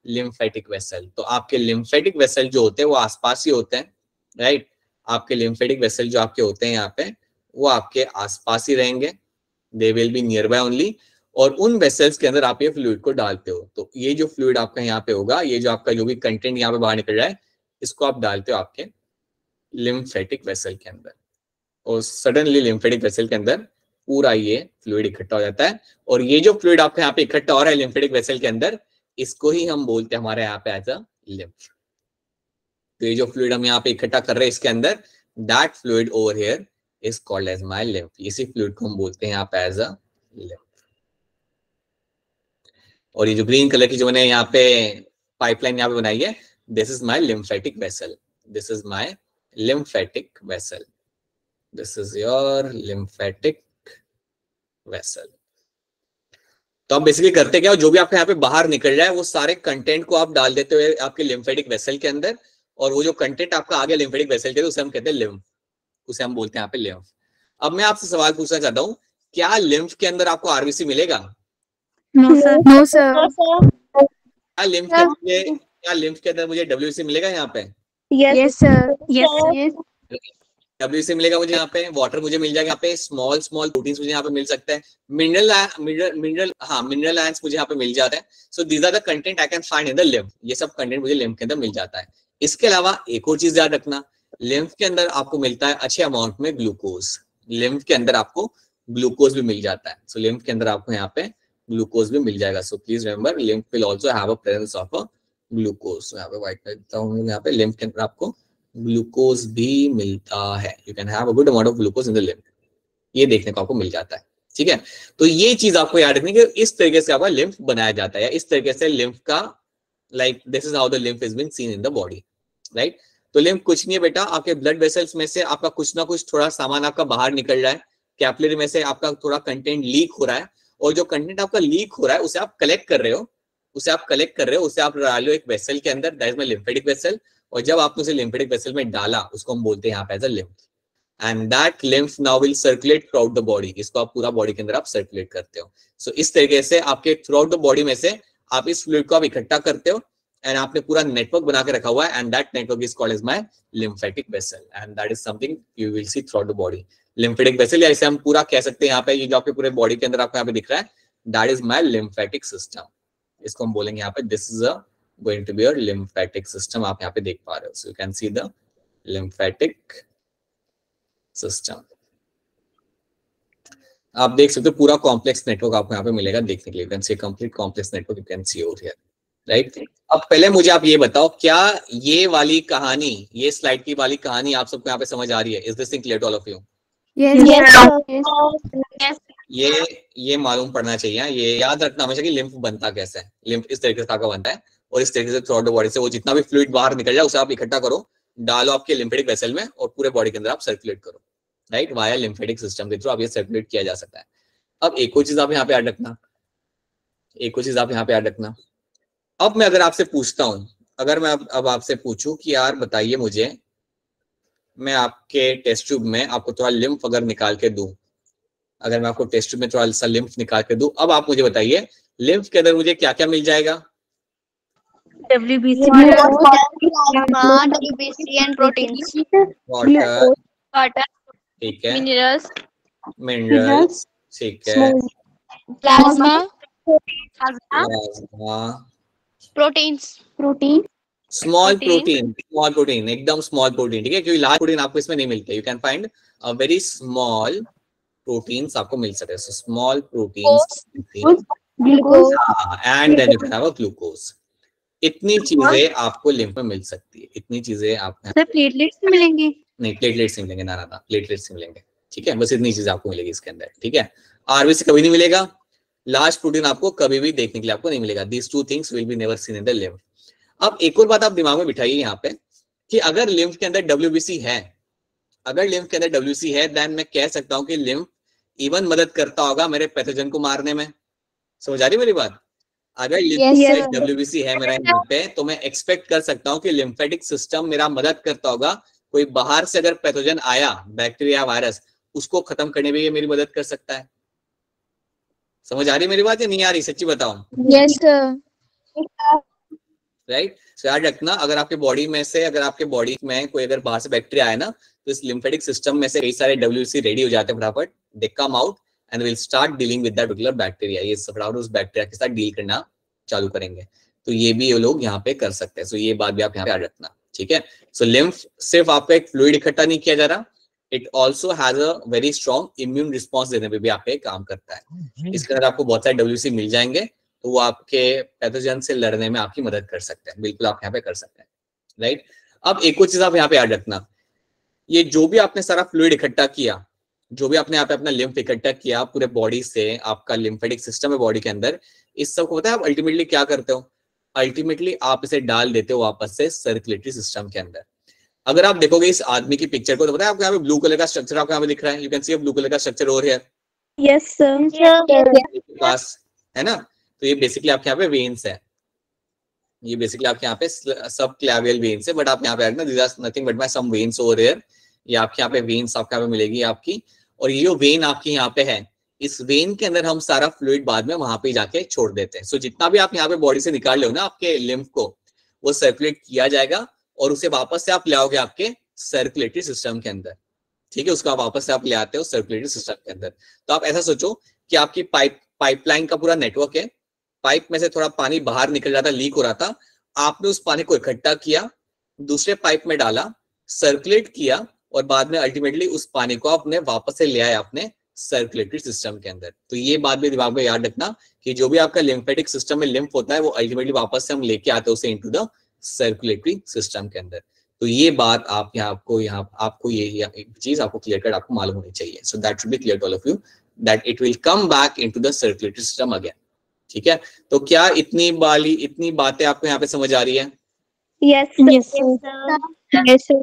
lymphatic vessel. तो आपके लिम्फेटिक वेसल जो होते हैं वो आसपास ही होते हैं, राइट। आपके लिम्फेटिक वेसल जो आपके होते हैं यहाँ पे, वो आपके आसपास ही रहेंगे, they will be near by only, और उन वेसल्स के अंदर आप ये फ्लूइड को डालते हो। तो ये जो फ्लूइड आपका यहाँ पे होगा, ये जो आपका जो भी कंटेंट यहाँ पे बाहर निकल रहा है, इसको आप डालते हो आपके लिम्फेटिक वेसल के अंदर, और सडनली लिम्फेटिक वेसल के अंदर पूरा ये फ्लूइड इकट्ठा हो जाता है। और ये जो फ्लूइड आपके यहाँ पे इकट्ठा हो रहा है लिम्फेटिक वेसल के अंदर, इसको ही हम बोलते हैं हमारे यहाँ पे एज अ लिम्फ। तो ये जो फ्लूइड हम यहाँ पे इकट्ठा कर रहे हैं इसके अंदर, that fluid over here is called as my lymph. इसी फ्लूइड को हम बोलते हैं यहाँ पे एज अ लिम्फ। और ये जो ग्रीन कलर की जो मैंने यहाँ पे पाइपलाइन यहाँ पे बनाई है, this is my lymphatic vessel, this is my lymphatic vessel, this is your lymphatic vessel. तो आप बेसिकली करते क्या हो, जो भी आपके यहाँ पे बाहर निकल रहा है वो सारे कंटेंट को आप डाल देते हुए आपके लिम्फेटिक वेसल के अंदर, और वो जो कंटेंट आपका आ गया लिम्फेटिक वेसल के, उसे हम कहते हैं लिम्फ, उसे हम बोलते हैं यहाँ पे लिम्फ। अब मैं आपसे सवाल पूछना चाहता हूँ, क्या लिम्फ के अंदर आपको RBC मिलेगा? No sir. No sir. क्या लिम्फ के अंदर मुझे WBC मिलेगा यहाँ पे? Yes sir. यस WBC मिलेगा मुझे यहाँ पे, वाटर मुझे मिल जाएगा यहाँ पे, स्मॉल स्मॉल प्रोटीन्स मुझे यहाँ पे मिल सकते हैं, मिनरल आयंस मुझे यहाँ पे मिल जाते हैं। So these are the content I can find in the lymph. ये सब कंटेंट मुझे लिम्फ के अंदर मिल जाता है। इसके अलावा एक और चीज याद रखना, लिम्फ के अंदर आपको मिलता है अच्छे अमाउंट में ग्लूकोज। लिम्फ के अंदर आपको ग्लूकोज भी मिल जाता है। सो लिम्फ के अंदर आपको यहाँ पे ग्लूकोज भी मिल जाएगा। So please remember lymph will also have a presence of a glucose. यहाँ पे व्हाइट करता हूँ, यहाँ पे लिम्फ के अंदर आपको ग्लूकोज भी मिलता है। You can have a good amount of glucose in the lymph. ये देखने को आपको मिल जाता है। ठीक है, तो ये चीज आपको याद रखनी कि इस तरीके से आपका लिम्फ बनाया जाता है, इस तरीके से लिम्फ का like this is how the lymph is being seen in the body, right. तो लिम्फ कुछ नहीं है बेटा, आपके ब्लड वेसल्स में से आपका कुछ ना कुछ थोड़ा सामान आपका बाहर निकल रहा है, कैपिलरी में से आपका थोड़ा कंटेंट लीक हो रहा है, और जो कंटेंट आपका लीक हो रहा है उसे आप कलेक्ट कर रहे हो, उसे आप डाल लो एक वेसल के अंदर, that is my lymphatic vessel. और जब आपने उसे लिम्फेटिक वेसल में डाला, उसको हम बोलते हैं यहाँ पे as a lymph, and that lymph now will circulate throughout the body. इसको आप पूरा बॉडी के अंदर आप सर्कुलेट करते हो। सो इस तरीके से आपके थ्रू आउट द बॉडी में से आप इस फ्लूइड को आप इकट्ठा करते हो, एंड आपने पूरा नेटवर्क बना के रखा हुआ है, and that network is called as my lymphatic vessel, and that is something you will see throughout the body. Lymphatic vessel, या इसे हम पूरा कह सकते हैं यहाँ पे, ये जो आपके पूरे बॉडी के अंदर आपको यहाँ पे दिख रहा है, that is my lymphatic system. इसको हम बोलेंगे यहाँ पे this is a going to be your lymphatic system। आप यहाँ पे देख पा रहे हो, so you can see the lymphatic system। आप देख सकते हो पूरा कॉम्प्लेक्स नेटवर्क आपको यहाँ पे मिलेगा देखने के लिए। you can see a complete complex network you can see over here, right। अब पहले मुझे आप ये बताओ, क्या ये वाली कहानी, ये स्लाइड की वाली कहानी आप सबको यहाँ पे समझ आ रही है? Is this thing clear to all of you? ये मालूम पड़ना चाहिए, ये याद रखना हमेशा कि लिम्फ बनता कैसे है। लिम्फ इस तरीके से बनता है, और इस तरीके से थ्रू आउट द बॉडी से वो जितना भी फ्लूइड बाहर निकल जाए उसे आप इकट्ठा करो, डालो आपके लिम्फेटिक वेसल में, और पूरे बॉडी के अंदर आप सर्कुलेट करो, राइट। वाया लिम्फेटिक सिस्टम के थ्रू आप ये सर्कुलेट किया जा सकता है। अब एक और चीज आप यहाँ पे याद रखना, अब मैं अगर आपसे पूछता हूं, अगर मैं अब आपसे पूछूं कि यार बताइए मुझे, मैं आपके टेस्ट ट्यूब में आपको थोड़ा लिम्फ अगर निकाल के दूं, अगर मैं आपको टेस्ट ट्यूब में थोड़ा सा लिम्फ निकाल के दूं, अब आप मुझे बताइए लिम्फ के अंदर मुझे क्या क्या मिल जाएगा? WBC and proteins, वाटर, ठीक है, मिनरल्स, ठीक है, plasma, protein, स्मॉल प्रोटीन, एकदम स्मॉल प्रोटीन, ठीक है, क्योंकि लार्ज प्रोटीन आपको इसमें नहीं मिलते। You can find a very small proteins आपको मिल सकते हैं। So small proteins glucose, and then you can have a glucose. इतनी चीजें आपको लिम्फ में मिल सकती है, इतनी चीजें आपको सर प्लेटलेट्स मिलेंगे? नहीं, प्लेटलेट्स मिलेंगे ना, प्लेटलेट्स मिलेंगे, ठीक है, बस इतनी चीजें आपको मिलेगी इसके अंदर, ठीक है। आरबीसी कभी नहीं मिलेगा, लार्ज प्रोटीन आपको कभी भी देखने के लिए आपको नहीं मिलेगा। These two things will be never seen in the lymph. अब एक और बात आप दिमाग में बिठाइए यहाँ पे कि अगर लिम्फ के अंदर WBC है, देन मैं कह सकता हूँ कि लिम्फ इवन मदद करता होगा मेरे पैथोजन को मारने में। समझ आ रही मेरी बात? अगर WBC है मेरा यहाँ पे, तो मैं एक्सपेक्ट कर सकता हूँ कि लिम्फेटिक सिस्टम मेरा मदद करता होगा। कोई बाहर से अगर पैथोजन आया, बैक्टीरिया वायरस, उसको खत्म करने में ये मेरी मदद कर सकता है। समझ आ रही मेरी बात या नहीं आ रही? सच्ची बताओ। राइट। सो याद रखना, अगर आपके बॉडी में कोई अगर बाहर से बैक्टीरिया आए ना, तो इस लिम्फेटिक सिस्टम में से कई सारे WBC रेडी हो जाते हैं फटाफट, they come out and will start dealing with that particular bacteria. ये फटाफट उस बैक्टीरिया के साथ डील करना चालू करेंगे। तो ये भी ये लोग यहाँ पे कर सकते हैं। सो ये बात भी आप यहाँ पे याद रखना, ठीक है। सो लिम्फ सिर्फ आपका एक फ्लूइड इकट्ठा नहीं किया जा रहा, it also has a very strong immune response देने पे भी आपके काम करता है। इसके अंदर आपको बहुत सारे WBC मिल जाएंगे, तो वो आपके पैथोजन से लड़ने में आपकी मदद कर सकते हैं। बिल्कुल आप यहाँ पे कर सकते हैं, राइट। अब एक और चीज आप यहाँ पे याद रखना, ये जो भी आपने सारा फ्लूइड इकट्ठा किया, जो भी आपने यहाँ पे अपना लिम्फ इकट्ठा किया पूरे बॉडी से, आपका लिम्फेटिक सिस्टम है बॉडी के अंदर, इस सब को पता है आप अल्टीमेटली क्या करते हो? अल्टीमेटली आप इसे डाल देते हो वापस से सर्कुलेटरी सिस्टम के अंदर। अगर आप देखोगे इस आदमी की पिक्चर को, तो पता है आपको यहाँ पे ब्लू कलर का स्ट्रक्चर आपको यहाँ पे दिख रहा है। You can see blue colour का structure over here, yes sir, pass है ना। तो ये बेसिकली आपके यहाँ पे वेन्स है, ये बेसिकली आपके यहाँ पे सब क्लैवियल वेन्स है, बट आप यहाँ पे रखना this are nothing but my some veins over here. ये आपके यहाँ पे वेन्स आपके यहाँ पे मिलेगी आपकी, और ये जो वेन आपकी यहाँ पे है, इस वेन के अंदर हम सारा फ्लूइड बाद में वहां पे जाके छोड़ देते हैं। सो जितना भी आप यहाँ पे बॉडी से निकाल लो ना आपके लिम्फ को, वो सर्कुलेट किया जाएगा और उसे वापस से आप ले आओगे आपके सर्कुलेटरी सिस्टम के अंदर, ठीक है, उसका वापस से आप ले आते हो सर्कुलेटरी सिस्टम के अंदर। तो आप ऐसा सोचो कि आपकी पाइपलाइन का पूरा नेटवर्क है, पाइप में से थोड़ा पानी बाहर निकल रहा था, लीक हो रहा था, आपने उस पानी को इकट्ठा किया, दूसरे पाइप में डाला, सर्कुलेट किया और बाद में अल्टीमेटली उस पानी को आपने वापस से ले आया अपने सर्कुलेटरी सिस्टम के अंदर। तो ये बात भी दिमाग में याद रखना कि जो भी आपका लिम्फेटिक सिस्टम में लिम्फ होता है वो अल्टीमेटली वापस से हम लेके आते हैं उसे इनटू द सर्कुलेटरी सिस्टम के अंदर। तो ये बात आप आपको ये चीज आपको क्लियर कट आपको मालूम होनी चाहिए। So that should be clear to all of you that it will come back into the circulatory system again. ठीक है, तो क्या इतनी बातें आपको यहाँ पे समझ आ रही है? Yes, Yes, sir. sir. Yes, sir.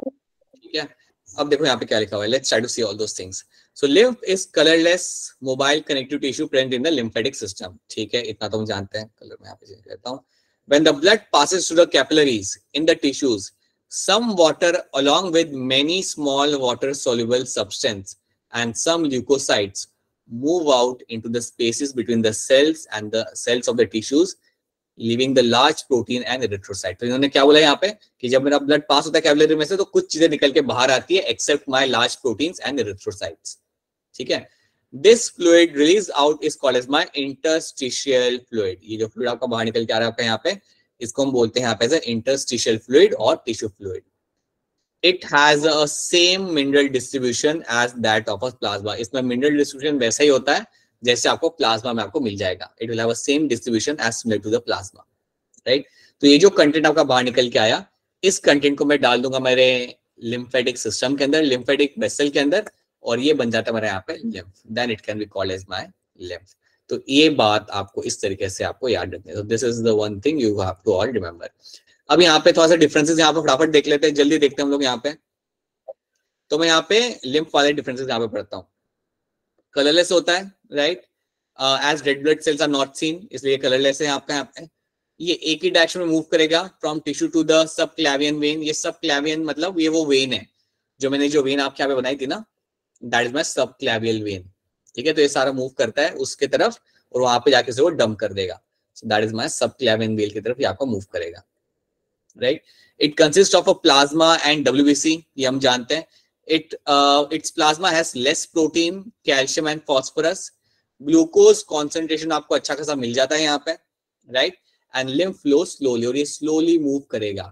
ठीक है, अब देखो यहाँ पे क्या लिखा हुआ है, let's try to see all those things. So lymph is colorless mobile connective tissue present in the lymphatic system। ठीक है, इतना तो हम जानते हैं, कलर में यहाँ पे चेंज करता हूँ। When the blood passes through the capillaries in the tissues, some water along with many small water soluble substance and some leukocytes move out into the spaces between the cells and the cells of the tissues, leaving the large protein and erythrocyte। तो इन्होंने क्या बोला यहाँ पे कि जब मेरा blood pass होता है कैपिलरी में से तो कुछ चीजें निकल के बाहर आती है except my large proteins and erythrocytes. ठीक है, this fluid release out is called as my interstitial fluid. ये जो फ्लूइड आपका बाहर निकल के आ रहा है आपका यहाँ पे, इसको हम बोलते हैं यहाँ पे एज इंटरस्टिशियल फ्लूइड और tissue fluid. It has a same mineral distribution as that of a plasma. इसमें मिनरल डिस्ट्रीब्यूशन वैसा ही होता है जैसे आपको प्लाज्मा में आपको मिल जाएगा। It will have a same distribution as similar to the plasma, right. तो ये जो कंटेंट आपका बाहर निकल के आया, इस कंटेंट को मैं डाल दूंगा मेरे लिम्फेटिक सिस्टम के अंदर, लिम्फेटिक वेसल के अंदर, और ये बन जाता है मेरे यहाँ पे lymph. Then it can be called as my lymph. तो ये बात आपको इस तरीके से आपको याद रखनी है। This is the one thing you have to all remember. अब यहाँ पे थोड़ा सा डिफरेंसेस यहाँ पे फटाफट देख लेते हैं, जल्दी देखते हैं हम लोग यहाँ पे। तो मैं यहाँ पे लिम्फ वाले डिफरेंसेस यहाँ पे पढ़ता हूँ। कलरलेस होता है, right, as red blood cells are not seen, इसलिए कलरलेस है आपका यहाँ पे। ये एक ही डायरेक्शन में मूव करेगा from tissue to the subclavian vein. ये सबक्लैवियन मतलब ये वो वेन है जो मैंने जो वेन आपके यहाँ पे बनाई थी ना, दैट इज माय सबक्लैवियल वेन। ठीक है, तो ये सारा मूव करता है उसके तरफ और वहां पे जाके से वो डंप कर देगा। So that is my subclavian vein की तरफ ये आपका मूव करेगा, right. It consists of a plasma and WBC, ये हम जानते हैं। its plasma has less protein, calcium and phosphorus. Glucose concentration आपको अच्छा खासा मिल जाता है यहाँ पे, right. And lymph flow slowly, और ये स्लोली मूव करेगा,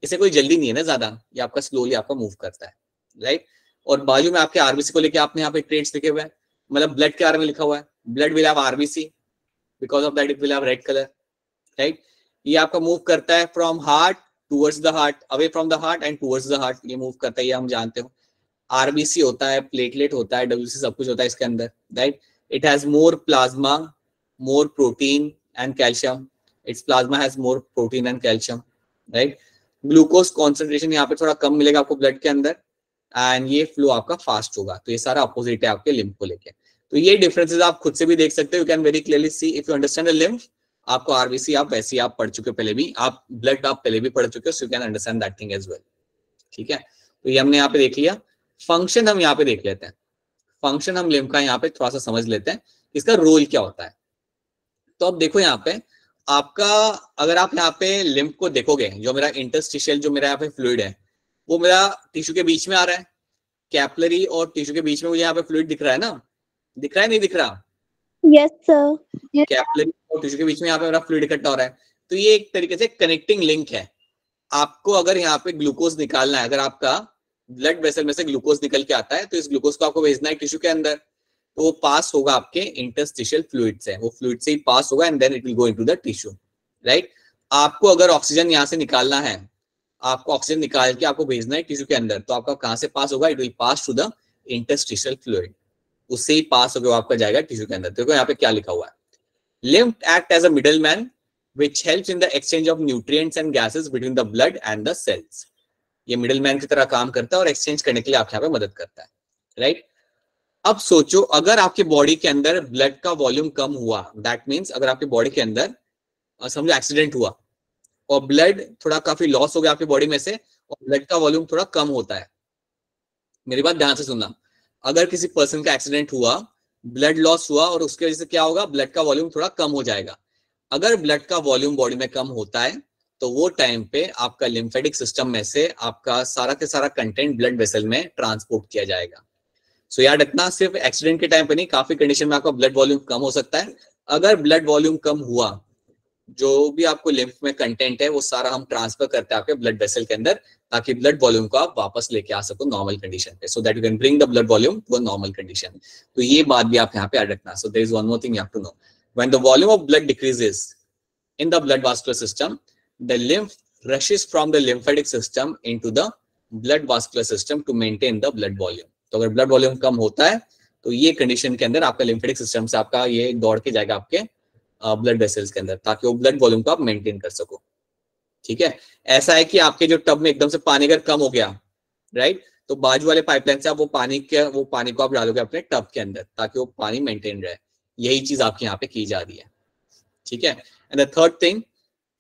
इसे कोई जल्दी नहीं है ना ज्यादा, ये आपका स्लोली आपका मूव करता है, राइट। और बाजू में आपके आरबीसी को लेके आपने यहाँ पे ट्रेड्स लिखे हुए हैं, मतलब ब्लड के बारे में लिखा हुआ है, blood will have RBC, because of that it will have read colour, right. ये आपका मूव करता है from heart towards the heart, away from the heart and towards the heart, ये मूव करता है, ये हम जानते हो। आरबीसी होता है, प्लेटलेट होता है, WBC सब कुछ होता है इसके अंदर, right. It has more plasma, more protein and calcium. It's plasma has more protein and calcium, right. Glucose concentration यहाँ पे थोड़ा कम मिलेगा आपको ब्लड के अंदर, एंड ये फ्लो आपका फास्ट होगा। तो ये सारा अपोजिट है आपके लिम्फ को लेके। तो ये डिफरेंसेस आप खुद से भी देख सकते हो, you can very clearly see if you understand the lymph. आपको आरबीसी आप वैसे ही आप पढ़ चुके हो पहले भी, आप ब्लड आप पहले भी पढ़ चुके हो, so you can understand that thing as well. ठीक है, तो ये हमने यहाँ पे देख लिया। फंक्शन हम यहाँ पे देख लेते हैं, फंक्शन हम लिम्फ का यहाँ पे थोड़ा सा समझ लेते हैं, इसका रोल क्या होता है। तो अब देखो यहाँ पे आपका, अगर आप यहाँ पे लिम्फ को देखोगे, जो मेरा इंटरस्टिशियल जो मेरा यहाँ पे फ्लूइड है वो मेरा टिश्यू के बीच में आ रहा है, कैपिलरी और टिश्यू के बीच में मुझे यहाँ पे फ्लूइड दिख रहा है ना, दिख रहा है नहीं दिख रहा? Yes, sir. कैपिलरी और टिश्यू के बीच में यहाँ पे मेरा फ्लूइड इकट्ठा हो रहा है। तो ये एक तरीके से कनेक्टिंग लिंक है। आपको अगर यहाँ पे ग्लूकोज निकालना है, अगर आपका ब्लड वेसल में से ग्लूकोज निकल के आता है तो इस ग्लूकोज को आपको भेजना है टिश्यू के अंदर, तो वो पास होगा आपके इंटरस्टिशियल फ्लूइड से, वो फ्लूइड से ही पास होगा and then it will go into the tissue, right. आपको अगर ऑक्सीजन यहाँ से निकालना है, आपको ऑक्सीजन निकाल के आपको भेजना है टिश्यू के अंदर, तो आपका कहाँ से पास होगा? It will pass to the interstitial fluid, उससे ही पास होकर आपका जाएगा टिश्यू के अंदर। देखो यहाँ पे क्या लिखा हुआ है, lymph act as a middleman which helps in the exchange of nutrients and gases between the blood and the cells. ये मिडलमैन की तरह काम करता है और एक्सचेंज करने के लिए आपके यहाँ पे मदद करता है, राइट। अब सोचो अगर आपकी बॉडी के अंदर ब्लड का वॉल्यूम कम हुआ, दैट मीन्स अगर आपकी बॉडी के अंदर समझो एक्सीडेंट हुआ और ब्लड थोड़ा काफी लॉस हो गया आपकी बॉडी में से और ब्लड का वॉल्यूम थोड़ा कम होता है, मेरी बात ध्यान से सुनना, अगर किसी पर्सन का एक्सीडेंट हुआ, ब्लड लॉस हुआ और उसकी वजह से क्या होगा? ब्लड का वॉल्यूम थोड़ा कम हो जाएगा। अगर ब्लड का वॉल्यूम बॉडी में कम होता है तो वो टाइम पे आपका लिम्फेटिक सिस्टम में से आपका सारा के सारा कंटेंट ब्लड वेसल में ट्रांसपोर्ट किया जाएगा। सो याद रखना, सिर्फ एक्सीडेंट के टाइम पे नहीं, काफी कंडीशन में आपका ब्लड वॉल्यूम कम हो सकता है। अगर ब्लड वॉल्यूम कम हुआ, जो भी आपको लिम्फ में कंटेंट है वो सारा हम ट्रांसफर करते हैं आपके ब्लड वेसल के अंदर, ताकि ब्लड वॉल्यूम को आप वापस लेके आ सको नॉर्मल कंडीशन पे, so that you can bring the blood volume to a normal condition. तो ये बात भी आप यहाँ पे याद रखना। So there is one more thing you have to know, when the volume of blood decreases in the blood vascular system, the lymph rushes from the lymphatic system into the blood vascular system to maintain the blood volume. तो अगर blood volume कम होता है तो ये condition के अंदर आपका lymphatic system से आपका ये दौड़ के जाएगा आपके blood vessels के अंदर, ताकि वो blood volume को आप मेंटेन कर सको। ठीक है, ऐसा है कि आपके जो टब में एकदम से पानी अगर कम हो गया, राइट, तो बाजू वाले पाइपलाइन से आप वो पानी को आप डालोगे अपने टब के अंदर, ताकि वो पानी मेंटेन रहे। यही चीज आपके यहाँ पे की जा रही है। ठीक है, and the third thing,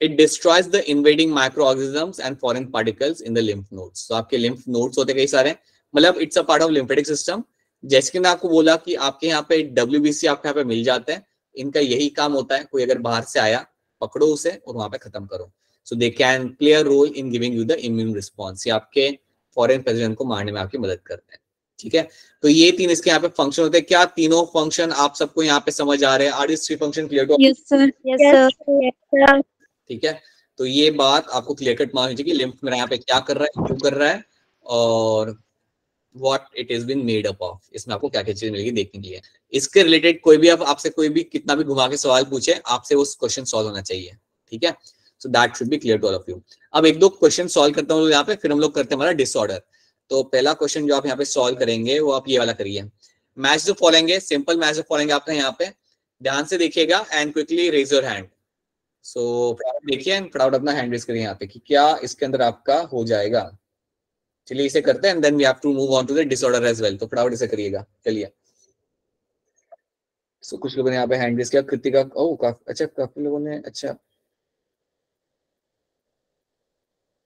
it destroys the invading microorganisms and foreign particles in the lymph nodes. So आपके lymph nodes होते कई सारे, मतलब it's a part of lymphatic system। जैसे कि मैं आपको बोला कि आपके यहाँ पे WBC आपके यहाँ पे मिल जाते हैं, इनका यही काम होता है, कोई अगर बाहर से आया पकड़ो उसे और वहां पे खत्म करो। So they can play a role in giving you the immune response। ये आपके फॉरेन पैथोजन को मारने में आपकी मदद करते हैं। ठीक है, तो ये तीन इसके यहाँ पे फंक्शन होते हैं। क्या तीनों फंक्शन आप सबको यहाँ पे समझ आ रहे हैं? Are this three function clear to? Yes sir. Yes, sir. ठीक है, तो ये बात आपको क्लियर कट मालूम चाहिए कि लिम्फ मेरा यहाँ पे क्या कर रहा है, क्यों कर रहा है, और what it is been made up of. इसमें आपको क्या क्या चीज मिलेगी देखने के लिए। इसके रिलेटेड कोई भी आपसे कोई भी कितना भी घुमा के सवाल पूछे, आपसे उस क्वेश्चन सॉल्व होना चाहिए। ठीक है, so that should be clear to all of you. अब एक दो क्वेश्चन सॉल्व करता हूँ यहाँ पे, फिर हम लोग करते हैं हमारा डिसऑर्डर। तो पहला क्वेश्चन जो आप यहाँ पे सॉल्व करेंगे वो आप ये वाला करिए। मैच जो फॉलोइंग है, सिंपल मैच जो फॉलोइंग आपने यहाँ पे ध्यान से देखिएगा and quickly raise your hand. So देखिए एंड फटाफट अपना हैंड रेज करिए यहाँ पे कि क्या इसके अंदर आपका हो जाएगा। चलिए इसे करते हैं and then we have to move on to the disorder as well. तो फटाफट इसे करिएगा। चलिए, सो कुछ लोगों ने यहाँ पे हैंड रेज किया। कृतिका, ओह अच्छा, काफी लोगों ने, अच्छा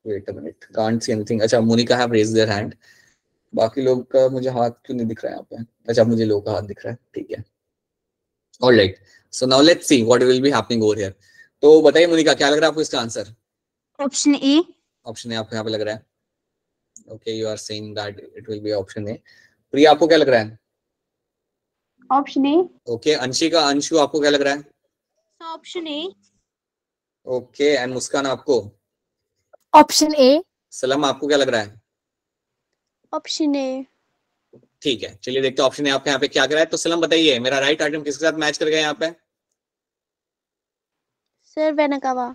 wait a minute, can't see anything। अच्छा, Monika have raised their hand। बाकी लोग का मुझे हाथ क्यों नहीं दिख रहा है यहाँ पे? अच्छा, मुझे लोग का हाथ दिख रहा है। ठीक है, all right, so now let's see what will be happening over here। तो बताइए मोनिका, क्या लग रहा है आपको इसका answer? Option A. Option A आपको यहाँ पे लग रहा है। Okay, you are saying that it will be option A. Priya, आपको क्या लग रहा है? Option A. Okay, Anshika, Anshu आपको क्या लग रहा है? Option A. Okay, and Muskan आपको? Option A. सलम, आपको क्या लग रहा है? Option A. ठीक है, चलिए देखते हैं ऑप्शन ए आपके यहाँ पे क्या कर रहा है। तो सलम बताइए, मेरा राइट आइटम किसके साथ मैच कर गया यहाँ पे? Sir Venakawa.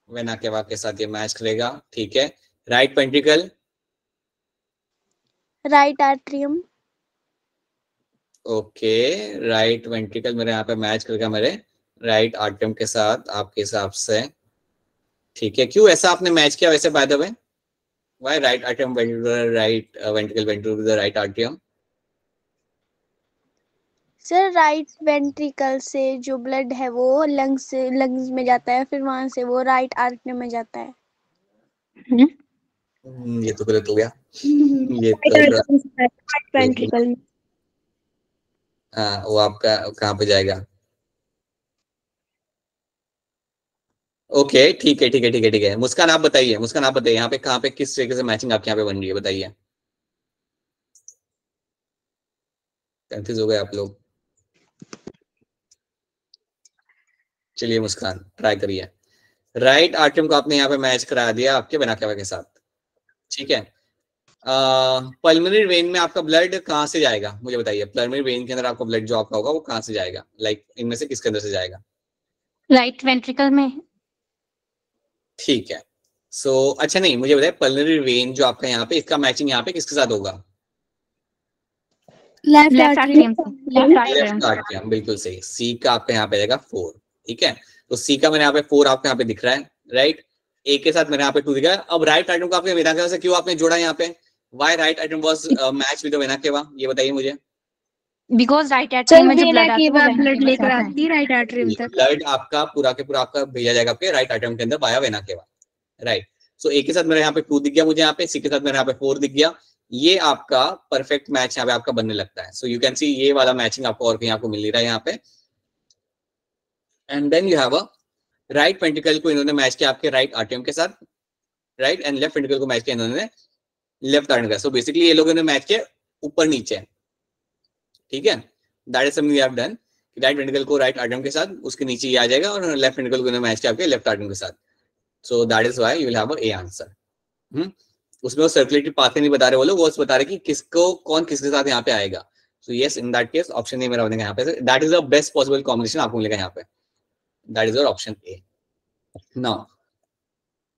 वेनाकेवा के साथ ये मैच करेगा। ठीक है, right ventricle? Right atrium. Okay, right ventricle मेरे यहाँ पे मैच करेगा मेरे राइट आर्टियम के साथ आपके हिसाब से। ठीक है, क्यों ऐसा आपने मैच किया वैसे by the way? Why right आर्टियम right ventricle with the right आर्टियम? Sir right ventricle से जो ब्लड है वो लंग्स में जाता है, फिर वहां से वो राइट आर्टरी में जाता है। ये तो गलत हो गया। ये तो राइट वेंट्रिकल। हाँ, वो आपका कहाँ पे जाएगा? ओके, ठीक है ठीक है ठीक है ठीक है। मुस्कान आप बताइए, मुस्कान आप बताइए यहाँ पे कहाँ पे किस तरीके से मैचिंग आपके यहाँ पे बन रही है, बताइए। कंफ्यूज हो गए आप लोग? चलिए मुस्कान ट्राई करिए। राइट आर्टियम को आपने यहाँ पे मैच करा दिया आपके वेनाकेवा के साथ। ठीक है, पल्मोनरी वेन में आपका ब्लड कहाँ से जाएगा मुझे बताइए। पल्मोनरी वेन के अंदर आपका ब्लड जो आपका होगा वो कहाँ से जाएगा? लाइक इनमें से किसके अंदर से जाएगा? राइट वेंट्रिकल में। ठीक है, सो अच्छा नहीं, मुझे बताइए पल्मोनरी वेन जो आपका यहाँ पे, इसका मैचिंग यहाँ पे किसके साथ होगा? Left atrium. लेफ्ट आर्टियम, बिल्कुल सही। सी का आपका यहाँ पे जाएगा 4। ठीक है, तो सी का मेरे यहाँ पे 4 आपको यहाँ पे दिख रहा है, राइट। ए के साथ मेरे यहाँ पे 2 दिख रहा है। अब राइट आर्टियम को आपने वेनाकेवा से क्यों आपने जोड़ा यहाँ पे? व्हाई राइट आर्टियम वाज मैच विद वेनाकेवा, ये बताइए मुझे। बिकॉज़ राइट आर्टरियम में जो ब्लड आता है ब्लड लेकर आती है राइट आर्टरी तक। ब्लड आपका पूरा के पूरा आपका भेजा जाएगा आपके राइट आर्टियम के अंदर वाया वेनाकेवा, राइट। सो ए के साथ मेरे यहाँ पे 2 दिख गया मुझे यहाँ पे, सी के साथ मेरे यहाँ पे 4 दिख गया। ये आपका परफेक्ट मैच यहाँ पे आपका बनने लगता है। सो यू कैन सी ये वाला मैचिंग आपको और कहीं आपको मिल नहीं रहा है यहाँ पे। And then you have a right ventricle को इन्होंने मैच किया आपके राइट आर्टियम के साथ, राइट, एंड लेफ्ट वेंट्रिकल को मैच किया इन्होंने लेफ्ट आर्टियम के साथ। सो बेसिकली ये लोगों ने मैच किया ऊपर नीचे, ठीक है, that is something we have done. Right ventricle को राइट आर्टियम के साथ उसके नीचे ही आ जाएगा, और लेफ्ट वेंट्रिकल को इन्होंने मैच किया आपके लेफ्ट आर्टियम के साथ। सो that is why you will have a A answer. उसमें वो सर्कुलेटरी पाथवे नहीं बता रहे वो लोग, वो बता रहे कि किसको कौन किसके साथ यहाँ पे आएगा। So yes, in that case option A मेरा बनेगा यहाँ पे, that is the best possible combination आपको मिलेगा यहाँ पे, that is your option A. Now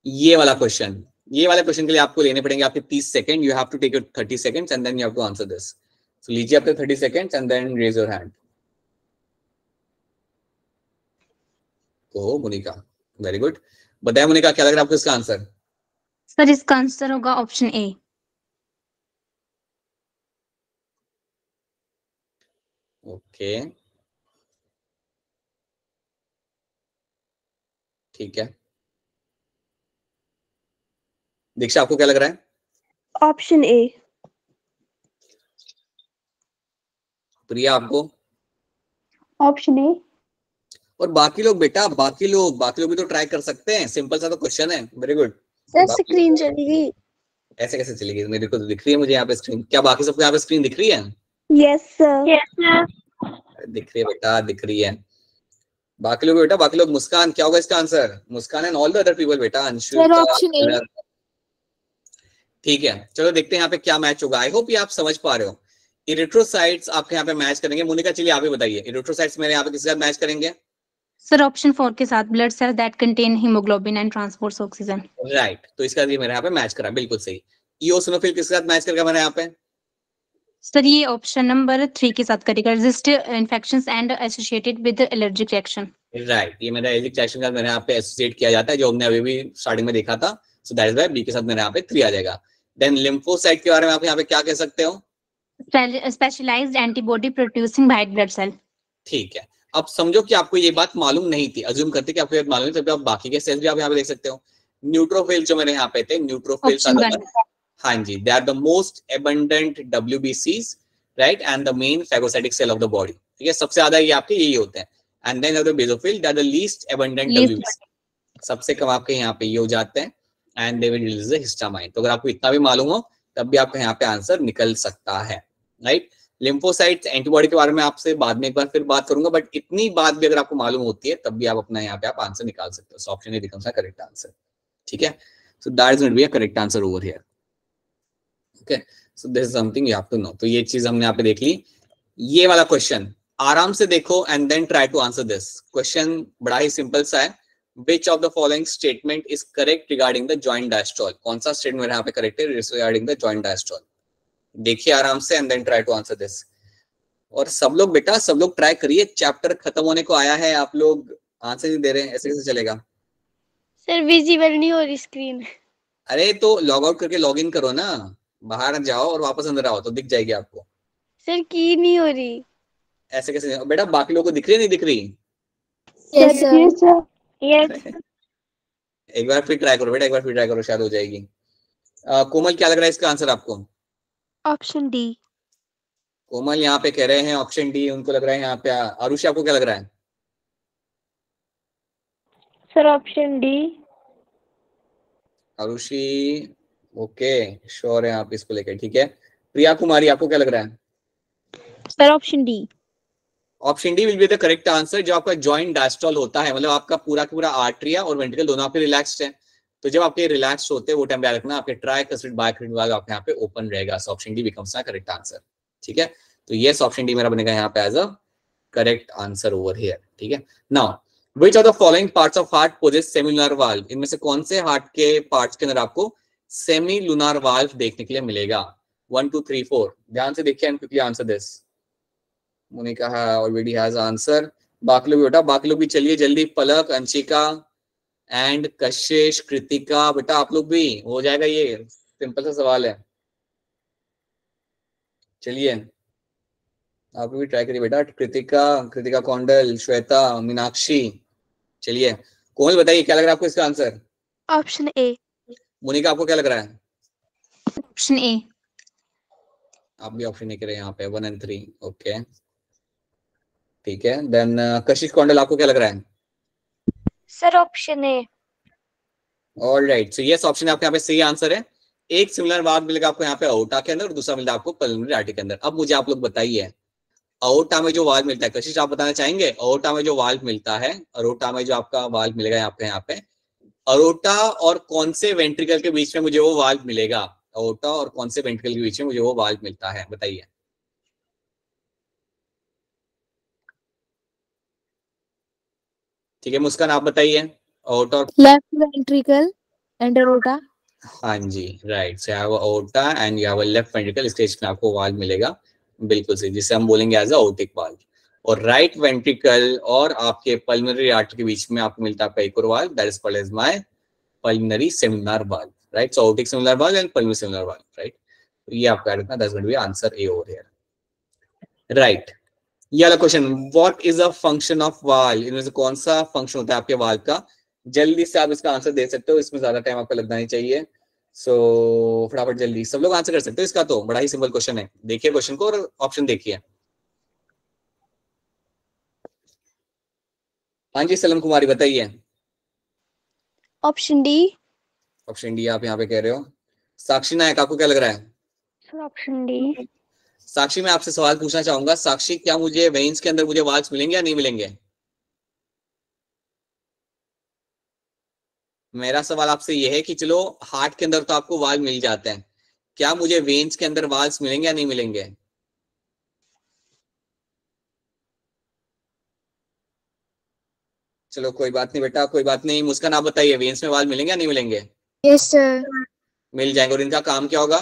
ये वाला क्वेश्चन के लिए आपको लेने पड़ेंगे आपके 30 second, you have to take your 30 seconds and then you have to answer this. So लीजिए आपके 30 seconds and then raise your hand. Oh Monika, very good. बताया मोनिका, क्या लग रहा है आपको इसका आंसर? सर इसका आंसर होगा ऑप्शन ए। ओके, ठीक है। दीक्षा आपको क्या लग रहा है? Option A. प्रिया आपको? Option A. और बाकी लोग बेटा, बाकी लोग भी तो ट्राई कर सकते हैं, सिंपल सा तो क्वेश्चन है। Very good. सर स्क्रीन चली गई। ऐसे कैसे चलेगी? मेरे को तो दिख रही है, मुझे यहाँ पे स्क्रीन। क्या बाकी सबको यहाँ पे स्क्रीन दिख रही है? Yes sir. Yes sir. दिख रही है बेटा, दिख रही है। बाकी लोग बेटा, बाकी लोग। मुस्कान, क्या होगा इसका answer? Muskan and all the other people बेटा। Anshu, option A. ठीक है, चलो देखते हैं यहाँ पे क्या मैच होगा। आई होप ये आप समझ पा रहे हो। इरिथ्रोसाइट्स आपके यहाँ पे मैच करेंगे। मोनिका चलिए आप ही बताइए, इरिथ्रोसाइट्स मेरे यहाँ पे किसके साथ मैच करेंगे? सर ऑप्शन 4 के साथ, blood cell that contain haemoglobin and transports oxygen. Right, तो इसका ये मेरे यहाँ पे मैच करा, बिल्कुल सही। इओसिनोफिल किसके साथ मैच करेगा मेरे यहाँ पे? सर ये ऑप्शन नंबर 3 के साथ करेगा, resist infections and associated with allergic reaction. Right, ये मेरा एलर्जिक रिएक्शन का मेरे यहाँ पे एसोसिएट किया जाता है, जो हमने अभी भी स्टार्टिंग में देखा था। So that is why B के साथ मेरे यहाँ पे 3 आ जाएगा। देन लिम्फोसाइट के बारे में आप यहाँ पे क्या कह सकते हो? Specialised antibody producing white blood cell. ठीक है, अब समझो कि आपको ये बात मालूम नहीं थी, अज्यूम करते कि आपको ये मालूम नहीं, तभी आप बाकी के सेल्स भी आप यहाँ पे देख सकते हो। न्यूट्रोफिल जो मेरे यहाँ पे थे, न्यूट्रोफिल्स आर द, हाँ जी, they are the most abundant WBCs, right, and the main phagocytic cell of the body. ठीक है, सबसे ज्यादा ये आपके यही होते हैं। And then the basophil, they are the least abundant WBC, सबसे कम आपके यहाँ पे ये हो जाते हैं। And they will release the histamine. तो अगर आपको इतना भी मालूम हो तब भी आपका यहाँ पे आंसर निकल सकता है, राइट। लिम्फोसाइट्स एंटीबॉडी के बारे में आपसे बाद में एक बार फिर बात करूंगा, बट इतनी बात भी अगर आपको मालूम होती है तब भी आप अपना यहाँ पे आप आंसर निकाल सकते हो। So option A becomes the correct answer, ठीक है। So that is going to be a correct answer over here, okay. So this is something you have to know. तो ये चीज हमने यहाँ पे देख ली। ये वाला क्वेश्चन आराम से देखो and then try to answer this question. बड़ा ही सिंपल सा है। Which of the following statement is correct regarding the joint diastole? कौन सा स्टेटमेंट यहाँ पे करेक्ट है regarding the joint diastole? देखिए आराम से and then try to answer this. और सब लोग बेटा, सब लोग ट्राई करिए, चैप्टर खत्म होने को आया है, आप लोग आंसर नहीं दे रहे हैं, ऐसे कैसे चलेगा? सर विजिबल नहीं हो रही स्क्रीन। अरे तो लॉग आउट करके लॉग इन करो ना, बाहर जाओ और वापस अंदर आओ तो दिख जाएगी आपको। सर की नहीं हो रही। ऐसे कैसे बेटा? बाकी लोगों को दिख रही है, नहीं दिख रही? Yes sir. यस। एक बार फिर ट्राई करो बेटा, एक बार फिर ट्राई करो, शायद हो जाएगी। कोमल क्या लग रहा है इसका आंसर आपको? Option D. कोमल यहाँ पे कह रहे हैं ऑप्शन डी, उनको लग रहा है यहाँ पे। आरुषि आपको क्या लग रहा है? Sir option D. Arushi okay, sure है आप इसको लेकर, ठीक है। प्रिया कुमारी आपको क्या लग रहा है? Sir option D. Option D will be the correct answer. जो आपका जॉइंट डायस्टोल होता है, मतलब आपका पूरा का पूरा आर्टरिया और वेंट्रिकल दोनों आपके रिलैक्स्ड है। तो जब आपके रिलैक्स होते हैं वो टाइम याद रखना आपके ट्राइकस्पिड बायकस्पिड भाग आपके यहाँ पे ओपन रहेगा। So option D becomes the correct answer, ठीक है। तो यस, ऑप्शन डी मेरा बनेगा यहाँ पे as a correct answer over here, ठीक है। Now which of the following parts of heart possess semilunar valve? इनमें से कौन से हार्ट के पार्ट्स के अंदर आपको सेमिलुनर वाल्व देखने के लिए मिलेगा? 1 2 3 4, ध्यान से देखिए and quickly answer this. Monika already has answer. बाकी लोग बेटा, बाकी लोग भी चलिए जल्दी। पलक, अंशिका एंड कशिश, कृतिका, बेटा आप लोग भी हो जाएगा, ये सिंपल सा सवाल है। चलिए आप लोग भी ट्राई करिए बेटा। कृतिका कौंडल, श्वेता, मीनाक्षी, चलिए। कोमल बताइए क्या लग रहा है आपको इसका आंसर? ऑप्शन ए। मोनिका आपको क्या लग रहा है? ऑप्शन ए। आप भी ऑप्शन ए करें यहाँ पे 1 and 3, ओके ठीक है। देन कशिश कौंडल आपको क्या लग रहा है? Sir option A. Alright, so yes option आपके यहाँ पे सही आंसर है। एक सिमिलर वाल्व मिलेगा आपको यहाँ पे अओर्टा के अंदर और दूसरा मिलता है आपको पल्मोनरी आर्टरी के अंदर। अब मुझे आप लोग बताइए, अओर्टा में जो वाल्व मिलता है, कशिश आप बताना चाहेंगे? अओर्टा में जो वाल्व मिलता है, अओर्टा में जो आपका वाल्व मिलेगा आपके यहाँ पे, अओर्टा और कौन से वेंट्रिकल के बीच में मुझे वो वाल्व मिलेगा? अओर्टा और कौन से वेंट्रिकल के बीच में मुझे वो वाल्व मिलता है, बताइए। ठीक है मुस्कान आप बताइए, अओर्टा और लेफ्ट वेंट्रिकल एंड अरोटा। हाँ जी right, so have aorta and you have a left ventricle, stage में आपको वाल्व मिलेगा, बिल्कुल सही, जिसे हम बोलेंगे एज अ ओटिक वाल्व। और राइट वेंट्रिकल और आपके पल्मोनरी आर्टरी के बीच में आपको मिलता है एक और valve, that is called as my pulmonary seminar valve, right? So aortic seminar valve and pulmonary seminar valve, right? तो ये आपका रखना, that's going to be answer A over here, right? ये वाला question, what is a function of valve, इनमें से कौन सा फंक्शन होता है आपके वाल्व का? जल्दी से आप इसका आंसर दे सकते हो, इसमें ज्यादा टाइम आपका लगना नहीं चाहिए। सो फटाफट जल्दी सब लोग आंसर कर सकते हो इसका, तो बड़ा ही सिंपल क्वेश्चन है। देखिए क्वेश्चन को और ऑप्शन देखिए। हाँ जी सलम कुमारी बताइए। Option D. ऑप्शन डी आप यहाँ पे कह रहे हो। साक्षी नायक आपको क्या लग रहा है? Sir option D. साक्षी मैं आपसे सवाल पूछना चाहूंगा, साक्षी क्या मुझे वेन्स के अंदर मुझे वाल्व्स मिलेंगे या नहीं मिलेंगे? मेरा सवाल आपसे यह है कि चलो हार्ट के अंदर तो आपको वाल्व मिल जाते हैं, क्या मुझे वेन्स के अंदर वाल्व्स मिलेंगे या नहीं मिलेंगे? चलो कोई बात नहीं बेटा, कोई बात नहीं। मुस्कान आप बताइए, वेन्स में वाल्व मिलेंगे या नहीं मिलेंगे? Yes sir. मिल जाएंगे। और इनका काम क्या होगा?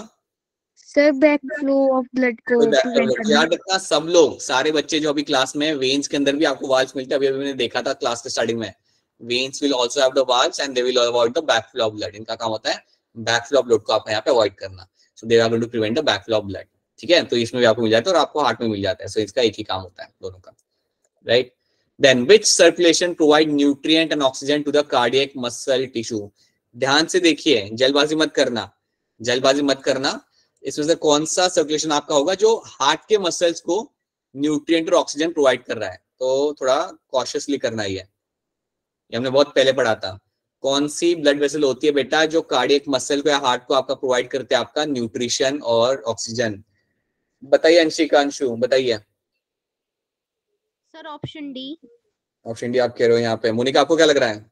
Sir back flow of blood को प्रिवेंट करना। याद रखना सब लोग, सारे बच्चे जो अभी क्लास में, वेन्स के अंदर भी आपको वाल्व्स मिलते हैं। अभी मैंने देखा था क्लास के स्टार्टिंग में, veins will also have the valves and they will avoid the back flow of blood. इनका काम होता है बैक फ्लो ऑफ ब्लड को आपको यहाँ पे अवॉइड करना, so they are going to prevent the back flow of blood. ठीक है, तो इसमें भी आपको मिल जाता है और आपको हार्ट में मिल जाता है, सो इसका एक ही काम होता है दोनों का, right? Then which circulation provide nutrient and oxygen to the cardiac muscle tissue? ध्यान से देखिए, जल्दबाजी मत करना, जल्दबाजी मत करना। इसमें से कौन सा सर्कुलेशन आपका होगा जो हार्ट के मसल्स को न्यूट्रिएंट और ऑक्सीजन प्रोवाइड कर रहा है? तो थोड़ा कॉशियसली करना ही है, ये हमने बहुत पहले पढ़ा था। कौन सी ब्लड वेसल होती है बेटा जो कार्डियक मसल को या हार्ट को आपका प्रोवाइड करते हैं आपका न्यूट्रिशन और ऑक्सीजन? बताइए अंशिका, अंशु बताइए। Sir option D. Option D आप कह रहे हो यहाँ पे। मोनिका आपको क्या लग रहा है?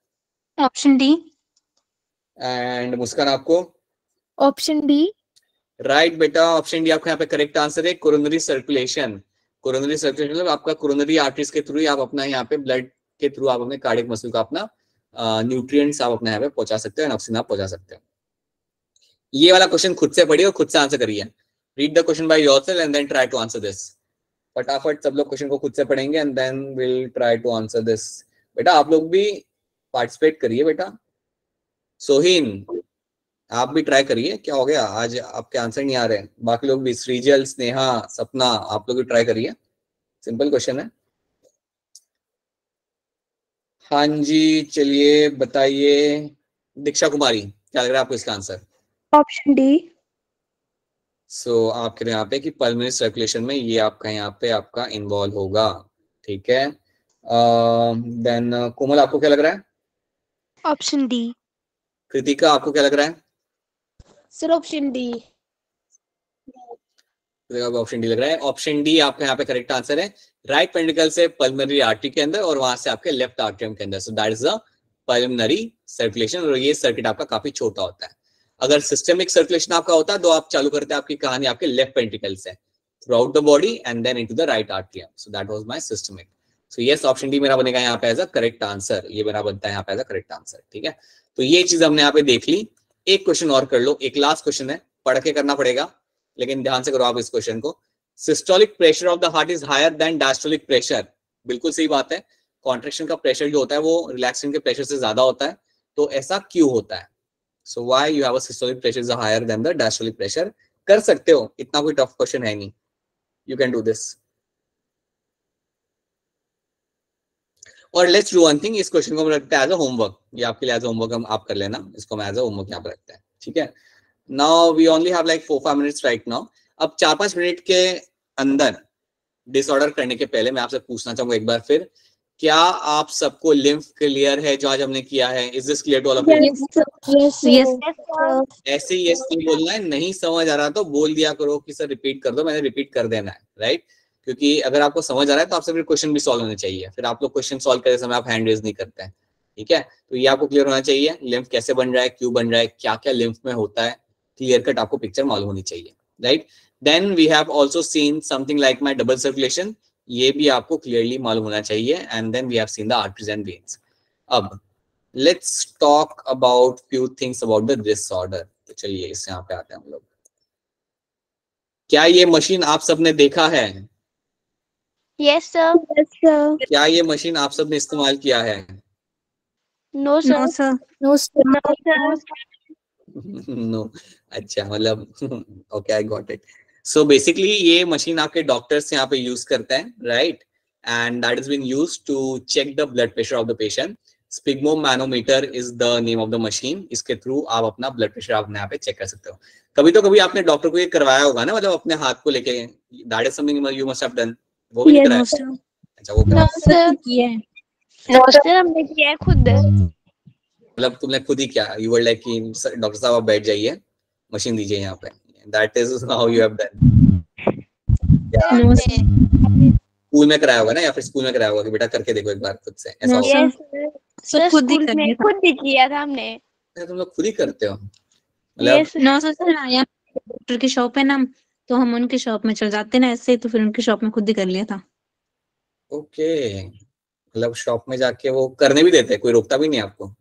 Option D. एंड मुस्कान आपको? Option D. राइट बेटा, ऑप्शन डी आपका यहाँ पे करेक्ट आंसर है, कोरोनरी सर्कुलेशन। कोरोनरी सर्कुलेशन मतलब आपका कोरोनरी आर्टरीज के थ्रू ही आप अपना यहाँ पे ब्लड के थ्रू आप अपने कार्डियक मसल को अपना न्यूट्रिएंट्स आप अपने यहाँ पे पहुंचा सकते हो एंड ऑक्सीजन आप पहुंचा सकते हो। ये वाला क्वेश्चन खुद से पढ़िए और खुद से आंसर करिए। Read the question by yourself and then try to answer this. फटाफट सब लोग क्वेश्चन को खुद से पढ़ेंगे and then will try to answer this. बेटा आप लोग भी पार्टिसिपेट करिए बेटा। सोहिन आप भी ट्राई करिए। क्या हो गया आज आपके आंसर नहीं आ रहे? बाकी लोग भी, श्रीजल, स्नेहा, सपना, आप लोग भी ट्राई करिए, सिंपल क्वेश्चन है। हाँ जी चलिए बताइए, दीक्षा कुमारी क्या लग रहा है आपको इसका आंसर? Option D. सो आप कह रहे हैं यहाँ पे कि पल्मोनरी सर्कुलेशन में ये आपका यहाँ पे आपका इन्वॉल्व होगा, ठीक है। देन कोमल आपको क्या लग रहा है? Option D. कृतिका आपको क्या लग रहा है? Sir option D. Option D लग रहा है। ऑप्शन डी आपका यहाँ पे करेक्ट आंसर है। राइट वेंट्रिकल से पल्मोनरी आर्टरी के अंदर और वहां से आपके लेफ्ट आर्टरियम के अंदर, सो that is the pulmonary circulation. और ये सर्किट आपका काफी छोटा होता है। अगर सिस्टमिक सर्कुलेशन आपका होता है तो आप चालू करते हैं आपकी कहानी आपके लेफ्ट वेंट्रिकल से throughout the body and then into the right atrium, so that was my systemic. So yes option D मेरा बनेगा यहाँ पे एज अ करेक्ट आंसर। ये मेरा बनता है यहाँ पे एज अ करेक्ट आंसर, ठीक है। तो ये चीज हमने यहाँ पे देख ली। एक क्वेश्चन और कर लो, एक लास्ट क्वेश्चन है, पढ़ के करना पड़ेगा लेकिन ध्यान से करो आप इस क्वेश्चन को। Systolic pressure of the heart is higher than diastolic pressure. बिल्कुल सही बात है, कॉन्ट्रैक्शन का प्रेशर जो होता है वो रिलैक्सेशन के प्रेशर से ज्यादा होता है, तो ऐसा क्यों होता है? So why you have a systolic pressure is higher than the diastolic pressure? कर सकते हो, इतना कोई टफ क्वेश्चन है नहीं, यू कैन डू दिस। और लेट्स डू वन थिंग, इस क्वेश्चन को हम रखते हैं एज अ होमवर्क, ये आपके लिए एज अ होमवर्क हम आप कर लेना, इसको हम एज अ होमवर्क यहाँ पे रखते हैं, ठीक है। Now we only have like 4-5 minutes right now. अब 4-5 मिनट के अंदर डिसऑर्डर करने के पहले मैं आपसे पूछना चाहूंगा एक बार फिर क्या आप सबको लिम्फ क्लियर है जो आज हमने किया है? Is this clear to all of you? ऐसे ही यस नहीं बोलना है, नहीं समझ आ रहा तो बोल दिया करो कि सर रिपीट कर दो, मैंने रिपीट कर देना है, राइट? क्योंकि अगर आपको समझ आ रहा है तो आपसे फिर क्वेश्चन भी सॉल्व होने चाहिए, फिर आप लोग क्वेश्चन सॉल्व करते समय आप हैंड रेज नहीं करते हैं, ठीक है? तो ये आपको क्लियर होना चाहिए, लिम्फ कैसे बन रहा है, क्यों बन रहा है, क्या क्या लिम्फ में होता है, क्लियर कट आपको पिक्चर मालूम होनी चाहिए, right? Then we have also seen something like my double circulation, ये भी आपको क्लियरली मालूम होना चाहिए। And then we have seen the arteries and veins. अब let's talk about few things about the disorder. तो चलिए इससे यहाँ पे आते हैं हम लोग। क्या ये मशीन आप सबने देखा है? Yes sir. क्या ये मशीन आप सबने इस्तेमाल किया है? No sir. Sir no sir. No sir. No, अच्छा, मतलब okay, I got it. So basically ये मशीन आपके डॉक्टर्स यहाँ पे यूज करते हैं, राइट? And that is been used to check the blood pressure of the patient. Sphygmomanometer is the name of the machine. इसके थ्रू आप अपना ब्लड प्रेशर अपने यहाँ पे चेक कर सकते हो। कभी तो कभी आपने डॉक्टर को ये करवाया होगा ना, मतलब अपने हाथ को लेके, that is something you must have done. वो भी नहीं कराया? अच्छा, वो कराया। नो सर, हमने किया है खुद। मतलब तुमने खुद ही क्या, यू वर लाइक कि डॉक्टर साहब आप बैठ जाइए, मशीन दीजिए यहाँ पे, that is how you have done? School में कराया होगा ना, या फिर स्कूल में कराया होगा कि बेटा करके देखो एक बार खुद से, ऐसा होगा? यस सर, खुद ही स्कूल में खुद ही किया था हमने। तुम लोग खुद ही करते हो मतलब? यस नो सर, यहाँ डॉक्टर की शॉप है ना, तो हम उनकी शॉप में चल जाते ना ऐसे, तो फिर उनकी शॉप में खुद ही कर लिया था। ओके, मतलब शॉप में जाके वो करने भी देते हैं, कोई रोकता भी नहीं आपको?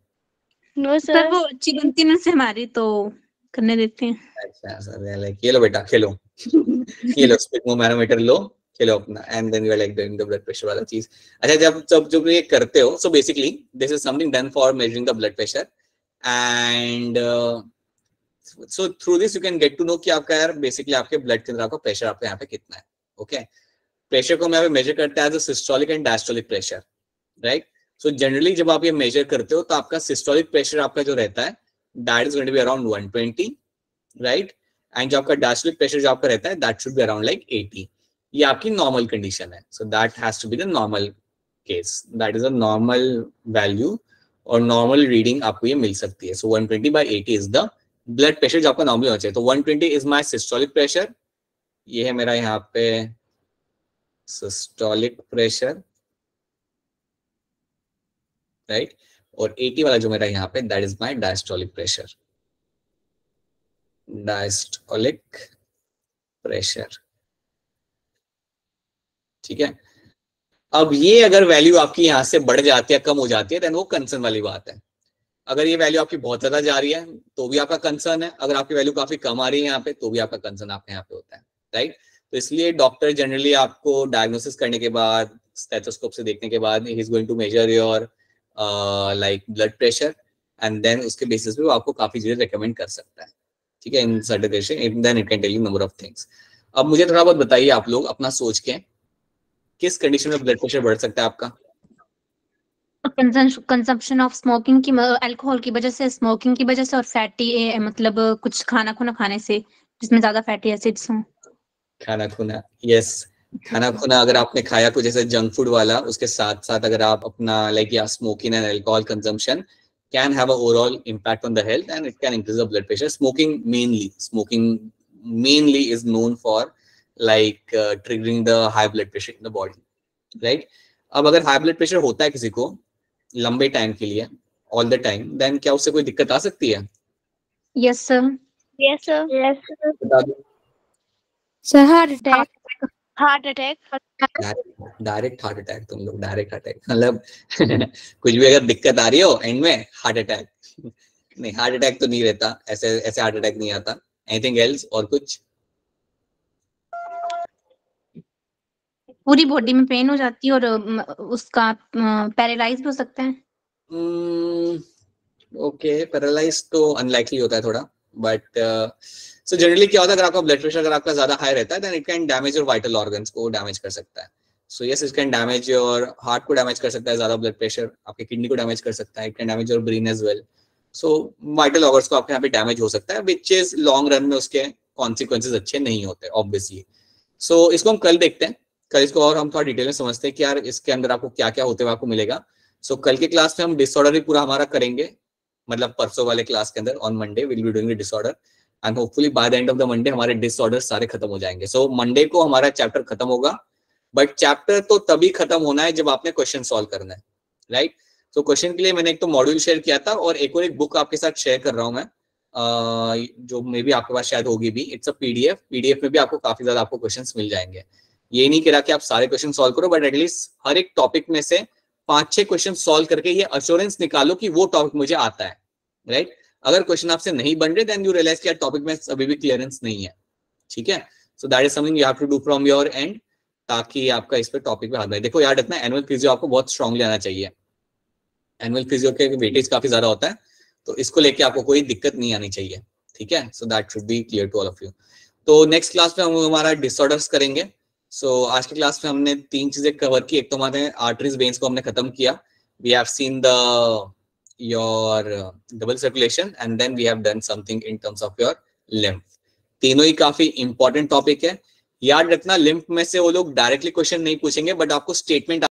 No sir sir. वो अच्छी बनती है से हमारी, तो करने देते हैं। अच्छा सर, लाइक ये लो बेटा खेलो ये लो स्पिग्मोमैनोमीटर लो, खेलो अपना, and then you are like doing the blood pressure वाला चीज। अच्छा, जब ये करते हो, so basically this is something done for measuring the blood pressure, and so through this you can get to know कि आपका यार बेसिकली आपके ब्लड के अंदर आपका प्रेशर आपके यहाँ पे कितना है। ओके, प्रेशर को हम यहाँ पे मेजर करते हैं as a systolic and diastolic pressure, right? So generally जब आप ये मेजर करते हो तो आपका सिस्टोलिक प्रेशर आपका जो रहता है that is going to be around 120, right? And जो आपका डायस्टोलिक प्रेशर जो आपका रहता है that should be around like 80। ये आपकी नॉर्मल कंडीशन है, so that has to be the normal case, that is a normal value और नॉर्मल रीडिंग आपको ये मिल सकती है। So 120/80 is the blood pressure जो आपका नॉर्मल होना चाहिए। तो 120 इज माई सिस्टोलिक प्रेशर, ये है मेरा यहाँ पे सिस्टोलिक प्रेशर, राइट? और 80 वाला जो मेरा यहाँ पे that is my diastolic pressure, diastolic pressure, ठीक है? अब ये अगर वैल्यू आपकी यहाँ से बढ़ जाती है, कम हो जाती है, देन वो कंसर्न वाली बात है। अगर ये वैल्यू आपकी बहुत ज्यादा जा रही है तो भी आपका कंसर्न है, अगर आपकी वैल्यू काफी कम आ रही है यहाँ पे तो भी आपका कंसर्न आपके यहाँ पे होता है, राइट? तो इसलिए डॉक्टर जनरली आपको डायग्नोसिस करने के बाद, स्टेथोस्कोप से देखने के बाद, he is going to measure your like blood pressure, and then उसके बेसिस पे वो आपको काफी चीजें रिकमेंड कर सकता है, ठीक है? In certain cases then it can tell you number of things. अब मुझे थोड़ा बहुत बताइए आप लोग अपना सोच के, किस कंडीशन में ब्लड प्रेशर बढ़ सकता है आपका? कंजम्पशन ऑफ स्मोकिंग की, अल्कोहल की वजह से, स्मोकिंग की वजह से, और फैटी मतलब कुछ खाना खुना खाने से जिसमें ज्यादा फैटी एसिड्स हों। खाना खुना, यस, खाना खुना अगर आपने खाया कुछ जैसे जंक फूड वाला, उसके साथ साथ अगर आप अपना लाइक या smoking and alcohol consumption can have a overall impact on the health and it can increase the blood pressure. Smoking mainly is known for like triggering the high blood pressure in the body, right? अब अगर high blood pressure होता है किसी को लंबे time के लिए, all the time, then क्या उससे कोई दिक्कत आ सकती है? Yes sir. Yes sir. बता दो। Sir heart attack. Heart attack. Direct heart attack, तुम लोग डायरेक्ट अटैक मतलब कुछ भी अगर दिक्कत आ रही हो एंड में हार्ट अटैक नहीं, हार्ट अटैक तो नहीं रहता, ऐसे हार्ट अटैक नहीं आता। Anything else? और कुछ? पूरी बॉडी में पेन हो जाती है और उसका पैरालाइज भी हो सकता है। ओके, पैरालाइज तो अनलाइकली होता है थोड़ा, बट सो जनरली क्या होता है, अगर आपका ब्लड प्रेशर अगर आपका ज्यादा हाई रहता है then it can damage your vital organs को डैमेज कर सकता है। So yes, it can damage your heart को डैमेज कर सकता है, ज्यादा ब्लड प्रेशर आपके किडनी को डैमेज कर सकता है, it can damage your brain as well. So vital organs को आपके यहाँ पे डैमेज हो सकता है, विच इज लॉन्ग रन में उसके कॉन्सिक्वेंसेज अच्छे नहीं होते ऑब्वियसली। सो इसको हम कल देखते हैं, कल इसको और हम थोड़ा डिटेल में समझते हैं कि यार इसके अंदर आपको क्या क्या होते हुए आपको मिलेगा। सो कल के क्लास में हम डिसऑर्डर ही पूरा हमारा करेंगे, मतलब परसों वाले क्लास के अंदर on Monday will be doing disorder and hopefully by the end of the Monday हमारे डिसऑर्डर सारे खत्म हो जाएंगे। सो मंडे को हमारा चैप्टर खत्म होगा, बट चैप्टर तो तभी खत्म होना है जब आपने क्वेश्चन सॉल्व करना है, राइट। तो क्वेश्चन के लिए मैंने एक तो मॉड्यूल शेयर किया था और एक बुक आपके साथ शेयर कर रहा हूं मैं, जो मे भी आपके पास शायद होगी भी। इट्स अ पीडीएफ में भी आपको काफी ज्यादा आपको क्वेश्चंस मिल जाएंगे। ये नहीं कह रहा कि आप सारे क्वेश्चन सॉल्व करो, बट एटलीस्ट हर एक टॉपिक में से 5-6 क्वेश्चन सॉल्व करके ये अश्योरेंस निकालो कि वो टॉपिक मुझे आता है, राइट। अगर क्वेश्चन आपसे नहीं बन रहे देन यू रियलाइज कि यार टॉपिक में अभी भी क्लियरेंस नहीं है, ठीक है। So that is something you have to do from your end, ताकि आपका इस पे टॉपिक पे हाथ लगे। देखो यार इतना एनुअल फिजियो आपको बहुत स्ट्रांगली आना चाहिए। एनुअल फिजियो के वेटेज काफी ज्यादा होता है, तो इसको लेके आपको कोई दिक्कत नहीं आनी चाहिए, ठीक है। So that should be clear to all of you. तो नेक्स्ट क्लास में हम हमारा डिसऑर्डर्स करेंगे। सो आज की क्लास में हमने 3 चीजें कवर की। एक तो हमारे आर्टरीज वेन्स को हमने खत्म किया, we have seen the your double circulation and then we have done something in terms of your lymph. तीनों ही काफी इंपॉर्टेंट टॉपिक है। याद रखना लिम्फ में से वो लोग डायरेक्टली क्वेश्चन नहीं पूछेंगे, बट आपको स्टेटमेंट